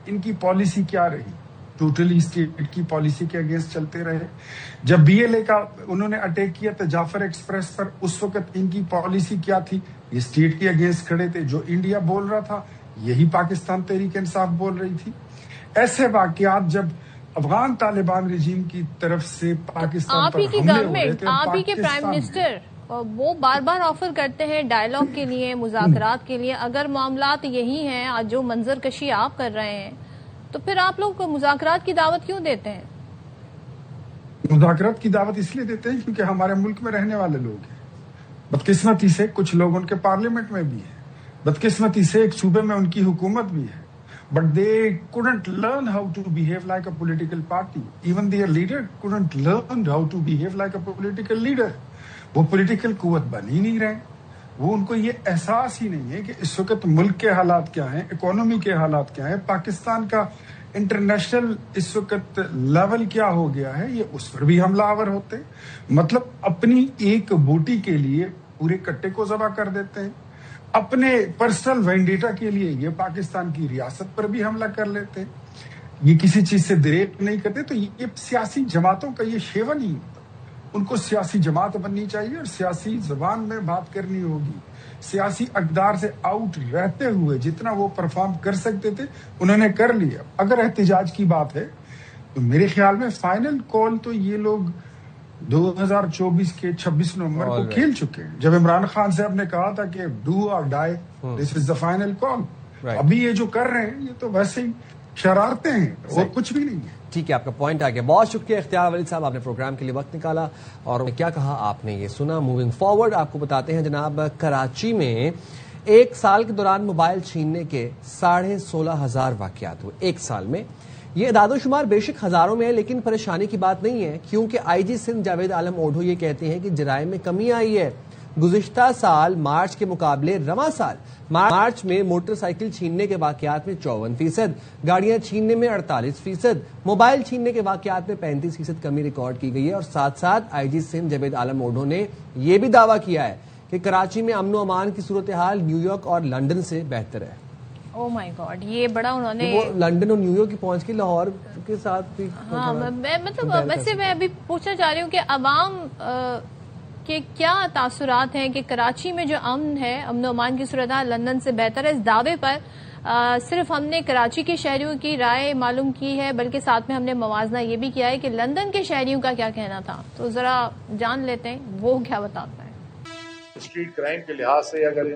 ان کی پالیسی کیا رہی، ٹوٹلی اسٹیٹ کی پالیسی کے اگینسٹ چلتے رہے. جب BLA کا انہوں نے اٹیک کیا تھا جعفر ایکسپریس پر, اس وقت ان کی پالیسی کیا تھی؟ یہ اسٹیٹ کے اگینسٹ کھڑے تھے. جو انڈیا بول رہا تھا یہی پاکستان تحریک انصاف بول رہی تھی. ایسے واقعات جب افغان طالبان رجیم کی طرف سے پاکستان پر حملے ہو رہے تھے, آپ ہی کے پرائم منسٹر وہ بار بار آفر کرتے ہیں ڈائیلاگ کے لیے, مذاکرات کے لیے. اگر معاملات یہی ہیں, آج جو منظر کشی آپ کر رہے ہیں, تو پھر آپ لوگ مذاکرات کی دعوت کیوں دیتے ہیں؟ مذاکرات کی دعوت اس لیے دیتے ہیں کیونکہ ہمارے ملک میں رہنے والے لوگ ہیں. بدقسمتی سے کچھ لوگ ان کے پارلیمنٹ میں بھی ہیں, بدقسمتی سے ایک صوبے میں ان کی حکومت بھی ہے, but they couldn't learn how to behave like a political party. Even their leader couldn't learn how to behave like a political leader. وہ پولیٹیکل قوت بن ہی نہیں رہے. وہ ان کو یہ احساس ہی نہیں ہے کہ اس وقت ملک کے حالات کیا ہیں, اکانومی کے حالات کیا ہیں, پاکستان کا انٹرنیشنل اس وقت لیول کیا ہو گیا ہے. یہ اس پر بھی حملہ آور ہوتے ہیں. مطلب اپنی ایک بوٹی کے لیے پورے کٹے کو ذبح کر دیتے ہیں. اپنے پرسنل وینڈیٹا کے لیے یہ پاکستان کی ریاست پر بھی حملہ کر لیتے ہیں. یہ کسی چیز سے دریغ نہیں کرتے. تو یہ سیاسی جماعتوں کا یہ شیوا نہیں ہوتا. ان کو سیاسی جماعت بننی چاہیے اور سیاسی زبان میں بات کرنی ہوگی. سیاسی اقدار سے آؤٹ رہتے ہوئے جتنا وہ پرفارم کر سکتے تھے انہوں نے کر لیا. اگر احتجاج کی بات ہے تو میرے خیال میں فائنل کال تو یہ لوگ 2024 کے 26 نومبر کو کھیل چکے ہیں. جب عمران خان صاحب نے کہا تھا کہ ڈو اور ڈائی, دس از دا فائنل کال. ابھی یہ جو کر رہے ہیں یہ تو ویسے ہی شرارتیں ہیں اور کچھ بھی نہیں ہے. ٹھیک ہے, آپ کا پوائنٹ آ گیا. بہت شکریہ اختیار ولید صاحب, آپ نے پروگرام کے لیے وقت نکالا اور کیا کہا آپ نے یہ سنا. موونگ فارورڈ آپ کو بتاتے ہیں جناب, کراچی میں ایک سال کے دوران موبائل چھیننے کے 16,500 واقعات ہوئے ایک سال میں. یہ اعداد و شمار بے شک ہزاروں میں ہے, لیکن پریشانی کی بات نہیں ہے کیونکہ IG سندھ جاوید عالم اوڈھو یہ کہتے ہیں کہ جرائم میں کمی آئی ہے. گزشتہ سال مارچ کے مقابلے رواں سال مارچ میں موٹر سائیکل چھیننے کے واقعات میں 54%, گاڑیاں چھیننے میں 48%, موبائل چھیننے کے واقعات میں 35% کمی ریکارڈ کی گئی ہے. اور ساتھ ساتھ IG سندھ جاوید عالم اوڈھو نے یہ بھی دعویٰ کیا ہے کہ کراچی میں امن و امان کی صورتحال نیو یارک اور لندن سے بہتر ہے. او مائی گاڈ, یہ بڑا انہوں نے لندن اور نیو یارک کی پہنچ کی, لاہور کے ساتھ بھی. ہاں, مطلب ویسے میں ابھی پوچھنا چاہ رہی ہوں کہ عوام کے کیا تاثرات ہیں کہ کراچی میں جو امن ہے, امن و امان کی صورتحال لندن سے بہتر ہے. اس دعوے پر صرف ہم نے کراچی کے شہریوں کی رائے معلوم کی ہے, بلکہ ساتھ میں ہم نے موازنہ یہ بھی کیا ہے کہ لندن کے شہریوں کا کیا کہنا تھا. تو ذرا جان لیتے ہیں وہ کیا بتاتا ہے. اسٹریٹ کرائم کے لحاظ سے اگر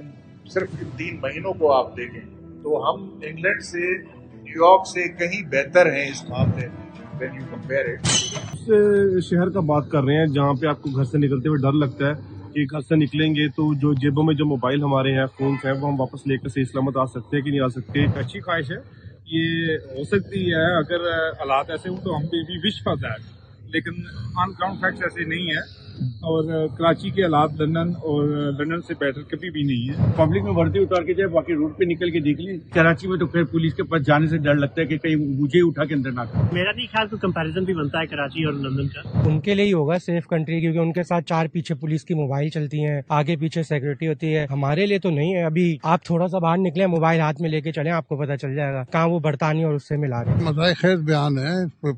صرف ان 3 مہینوں کو آپ دیکھیں تو ہم انگلینڈ سے, نیو یارک سے کہیں بہتر ہیں اس معاملے میں. when you compare it. اس شہر کا بات کر رہے ہیں جہاں پہ آپ کو گھر سے نکلتے ہوئے ڈر لگتا ہے کہ گھر سے نکلیں گے تو جو جیبوں میں جو موبائل ہمارے ہیں, فونز ہیں, وہ ہم واپس لے کر صحیح سلامت آ سکتے ہیں کہ نہیں آ سکتے. اچھی خواہش ہے, یہ ہو سکتی ہے اگر حالات ایسے ہوں تو ہم بھی وش فار دیٹ, لیکن آن گراؤنڈ فیکٹس ایسے نہیں ہے. اور کراچی کے حالات لندن سے بیٹر کبھی بھی نہیں ہے. پبلک میں وردی اتار کے جائے, باقی روڈ پہ نکل کے دیکھ لیں. کراچی میں تو پھر پولیس کے پاس جانے سے ڈر لگتا ہے کہ کہیں مجھے اٹھا کے اندر نہ کریں. میرا نہیں خیال تو کمپیریزن بھی بنتا ہے کراچی اور لندن کا. ان کے لیے ہی ہوگا سیف کنٹری, کیونکہ ان کے ساتھ 4 پیچھے پولیس کی موبائل چلتی ہیں, آگے پیچھے سیکورٹی ہوتی ہے. ہمارے لیے تو نہیں ہے. ابھی آپ تھوڑا سا باہر نکلیں, موبائل ہاتھ میں لے کے چلیں, آپ کو پتا چل جائے گا کہاں وہ برطانیہ اور اس سے ملا رہے ہیں. مزاح خیز بیان ہے.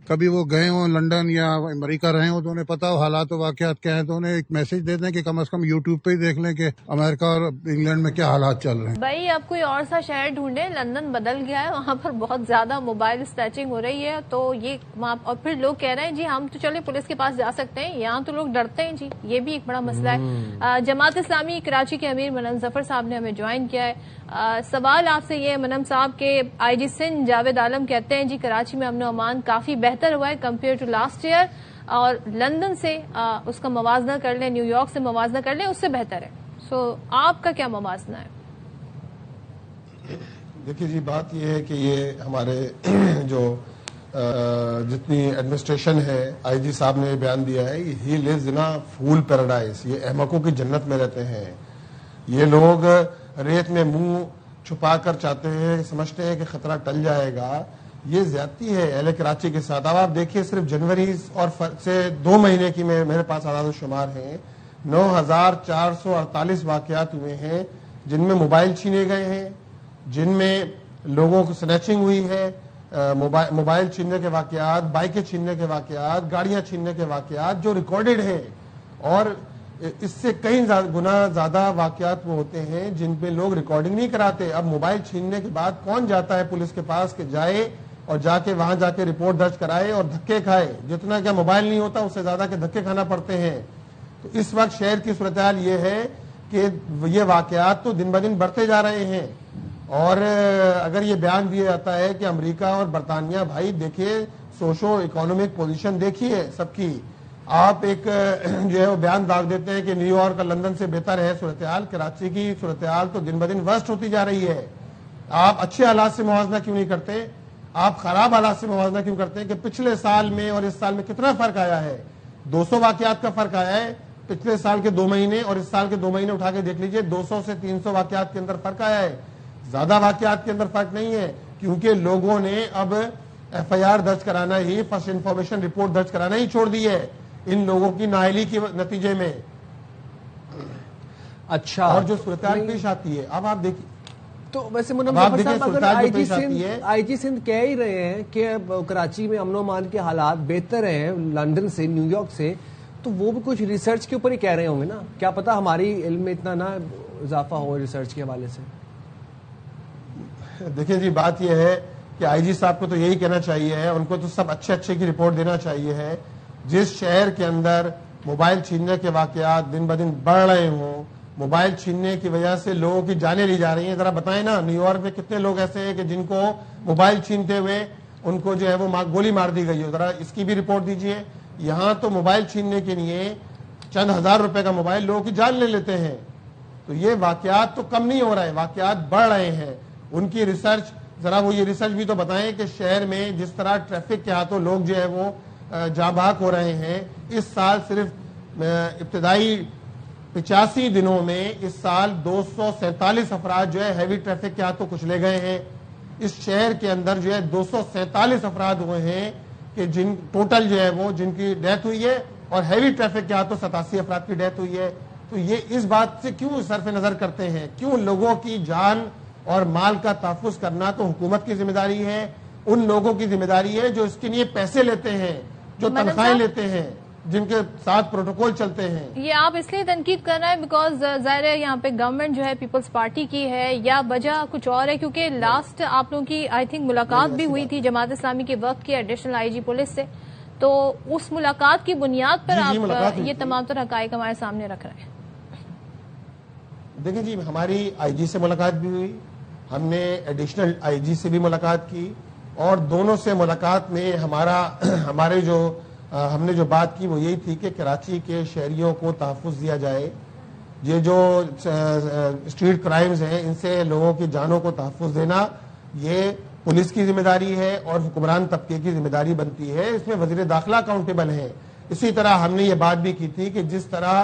کبھی وہ گئے ہوں لندن یا امریکہ رہے ہوں تو انہیں پتا ہو حالات و واقعات کیا ہیں, تو انہیں ایک میسج دے دیں کہ کم از کم یوٹیوب پہ ہی دیکھ لیں کہ امریکہ اور انگلینڈ میں کیا حالات چل رہے ہیں. بھائی اب کوئی اور سا شہر ڈھونڈے, لندن بدل گیا ہے, وہاں پر بہت زیادہ موبائل اسنیچنگ ہو رہی ہے. تو یہ اور پھر لوگ کہہ رہے ہیں جی ہم تو چلے پولیس کے پاس جا سکتے ہیں, یہاں تو لوگ ڈرتے ہیں. جی یہ بھی ایک بڑا مسئلہ ہے. جماعت اسلامی کراچی کے امیر منم ظفر صاحب نے ہمیں جوائن کیا ہے. سوال آپ سے یہ منم صاحب کے IG سندھ جاوید عالم کہتے ہیں جی کراچی میں امن و امان کافی بہتر ہوا ہے کمپیئر ٹو لاسٹ ایئر, اور لندن سے اس کا موازنہ کر لیں, نیو یارک سے موازنہ کر لیں, اس سے بہتر ہے. سو آپ کا کیا موازنہ ہے؟ دیکھیے جی, بات یہ ہے کہ یہ ہمارے جو جتنی ایڈمنسٹریشن ہے, IG صاحب نے بیان دیا ہے, ہی لیوز ان اے فول پیراڈائز. یہ احمقوں کی جنت میں رہتے ہیں. یہ لوگ ریت میں منہ چھپا کر چاہتے ہیں, سمجھتے ہیں کہ خطرہ ٹل جائے گا. یہ زیادتی ہے اہل کراچی کے ساتھ. اب آپ دیکھیے صرف جنوری اور سے 2 مہینے کی میرے پاس اعداد و شمار ہیں, 9,448 واقعات ہوئے ہیں جن میں موبائل چھینے گئے ہیں, جن میں لوگوں کو سنیچنگ ہوئی ہے, موبائل چھیننے کے واقعات، بائکیں چھیننے کے واقعات، گاڑیاں چھیننے کے واقعات جو ریکارڈڈ ہیں، اور اس سے کئی گنا زیادہ واقعات وہ ہوتے ہیں جن پہ لوگ ریکارڈنگ نہیں کراتے. اب موبائل چھیننے کے بعد کون جاتا ہے پولیس کے پاس کہ جائے اور جا کے وہاں جا کے رپورٹ درج کرائے اور دھکے کھائے؟ جتنا کیا موبائل نہیں ہوتا اس سے زیادہ کے دھکے کھانا پڑتے ہیں. تو اس وقت شہر کی صورتحال یہ ہے کہ یہ واقعات تو دن بدن بڑھتے جا رہے ہیں. اور اگر یہ بیان دیا جاتا ہے کہ امریکہ اور برطانیہ، بھائی دیکھیے سوشو اکنامک پوزیشن دیکھیے سب کی، آپ ایک جو ہے وہ بیان داغ دیتے ہیں کہ نیو یارک اور لندن سے بہتر ہے صورتحال، کراچی کی صورتحال تو دن بدن ورسٹ ہوتی جا رہی ہے. آپ اچھے حالات سے موازنہ کیوں نہیں کرتے؟ آپ خراب حالات سے موازنہ کیوں کرتے ہیں کہ پچھلے سال میں اور اس سال میں کتنا فرق آیا ہے؟ 200 واقعات کا فرق آیا ہے. پچھلے سال کے 2 مہینے اور اس سال کے 2 مہینے اٹھا کے دیکھ لیجئے، 200 سے 300 واقعات کے اندر فرق آیا ہے. زیادہ واقعات کے اندر فرق نہیں ہے، کیونکہ لوگوں نے اب ایف آئی آر درج کرانا ہی، فرسٹ انفارمیشن رپورٹ درج کرانا ہی چھوڑ دی ہے ان لوگوں کی نااہلی کے نتیجے میں. اچھا، اور جو صورتحال پیش آتی ہے اب آپ دیکھیے، تو ویسے آئی جی سندھ کہہ ہی رہے ہیں کہ کراچی میں امن و امان کے حالات بہتر ہیں لندن سے، نیو یارک سے، تو وہ بھی کچھ ریسرچ کے اوپر ہی کہہ رہے ہوں گے نا؟ کیا پتا ہماری علم میں اتنا نہ اضافہ ہو ریسرچ کے حوالے سے. دیکھیں جی، بات یہ ہے کہ آئی جی صاحب کو تو یہی کہنا چاہیے ہے، ان کو تو سب اچھے کی رپورٹ دینا چاہیے ہے. جس شہر کے اندر موبائل چھیننے کے واقعات دن بدن بڑھ رہے ہوں، موبائل چھیننے کی وجہ سے لوگوں کی جانیں لی جا رہی ہیں، ذرا بتائیں نا نیو یارک میں کتنے لوگ ایسے ہیں کہ جن کو موبائل چھینتے ہوئے ان کو جو ہے وہ گولی مار دی گئی ہو؟ ذرا اس کی بھی رپورٹ دیجئے. یہاں تو موبائل چھیننے کے لیے چند ہزار روپے کا موبائل لوگوں کی جان لے لیتے ہیں. تو یہ واقعات تو کم نہیں ہو رہے، واقعات بڑھ رہے ہیں. ان کی ریسرچ، ذرا وہ یہ ریسرچ بھی تو بتائیں کہ شہر میں جس طرح ٹریفک کے ہاتھوں لوگ جو ہے وہ جاں بحق ہو رہے ہیں، اس سال صرف ابتدائی 85 دنوں میں اس سال 247 افراد جو ہے ہیوی ٹریفک کے ہاتھوں کچلے گئے ہیں. اس شہر کے اندر جو ہے 247 افراد ہوئے ہیں کہ جن ٹوٹل جو ہے وہ جن کی ڈیتھ ہوئی ہے، اور ہیوی ٹریفک کے ہاتھوں 87 افراد کی ڈیتھ ہوئی ہے. تو یہ اس بات سے کیوں صرف نظر کرتے ہیں؟ کیوں لوگوں کی جان اور مال کا تحفظ کرنا تو حکومت کی ذمہ داری ہے، ان لوگوں کی ذمہ داری ہے جو اس کے لیے پیسے لیتے ہیں، جو تنخواہیں لیتے ہیں، جن کے ساتھ پروٹوکول چلتے ہیں. یہ آپ اس لیے تنقید کر رہے ہیں بیکاز ظاہر ہے یہاں پہ گورنمنٹ جو ہے پیپلز پارٹی کی ہے، یا وجہ کچھ اور ہے؟ کیونکہ لاسٹ آپ لوگوں کی آئی تھنک ملاقات بھی ہوئی تھی جماعت اسلامی کے وقت کی ایڈیشنل آئی جی پولیس سے، تو اس ملاقات کی بنیاد پر آپ یہ تمام تر حقائق ہمارے سامنے رکھ رہے ہیں. دیکھیں جی، ہماری آئی جی سے ملاقات بھی ہوئی، ہم نے ایڈیشنل آئی جی سے بھی ملاقات کی، اور دونوں سے ملاقات میں ہمارے جو ہم نے جو بات کی وہ یہی تھی کہ کراچی کے شہریوں کو تحفظ دیا جائے. یہ جو اسٹریٹ کرائمز ہیں ان سے لوگوں کی جانوں کو تحفظ دینا یہ پولیس کی ذمہ داری ہے اور حکمران طبقے کی ذمہ داری بنتی ہے. اس میں وزیر داخلہ اکاؤنٹیبل ہے. اسی طرح ہم نے یہ بات بھی کی تھی کہ جس طرح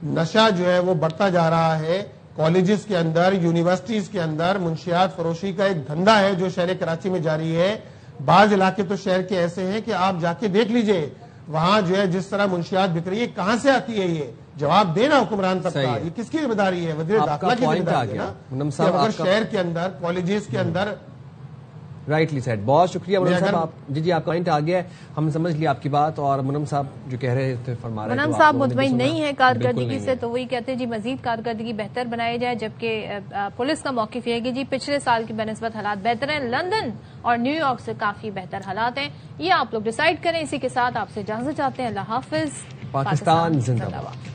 نشہ جو ہے وہ بڑھتا جا رہا ہے، کالجز کے اندر، یونیورسٹیز کے اندر منشیات فروشی کا ایک دھندا ہے جو شہر کراچی میں جاری ہے. بعض علاقے تو شہر کے ایسے ہیں کہ آپ جا کے دیکھ لیجئے وہاں جو ہے جس طرح منشیات بک رہی ہے، کہاں سے آتی ہے؟ یہ جواب دینا حکمران طبقہ. یہ کس کی ذمہ داری ہے؟ وزیر داخلہ کی ذمہ داری ہے نا. اگر شہر کے اندر، کالجز کے اندر رائٹلی سیٹ. بہت شکریہ منم صاحب. آپ جی آپ کا پوائنٹ آ گیا ہے، ہم سمجھ لیا آپ کی بات. اور منم صاحب جو کہہ رہے تھے، فرما رہے تھے، منم صاحب مطمئن نہیں ہے کارکردگی سے، تو وہی کہتے ہیں جی مزید کارکردگی بہتر بنائی جائے. جبکہ پولیس کا موقف یہ ہے کہ جی پچھلے سال کی بنسبت حالات بہتر ہیں، لندن اور نیو یارک سے کافی بہتر حالات ہیں. یہ آپ لوگ ڈیسائیڈ کریں. اسی کے ساتھ آپ سے اجازت چاہتے ہیں. اللہ حافظ. پاکستان زندہ باد.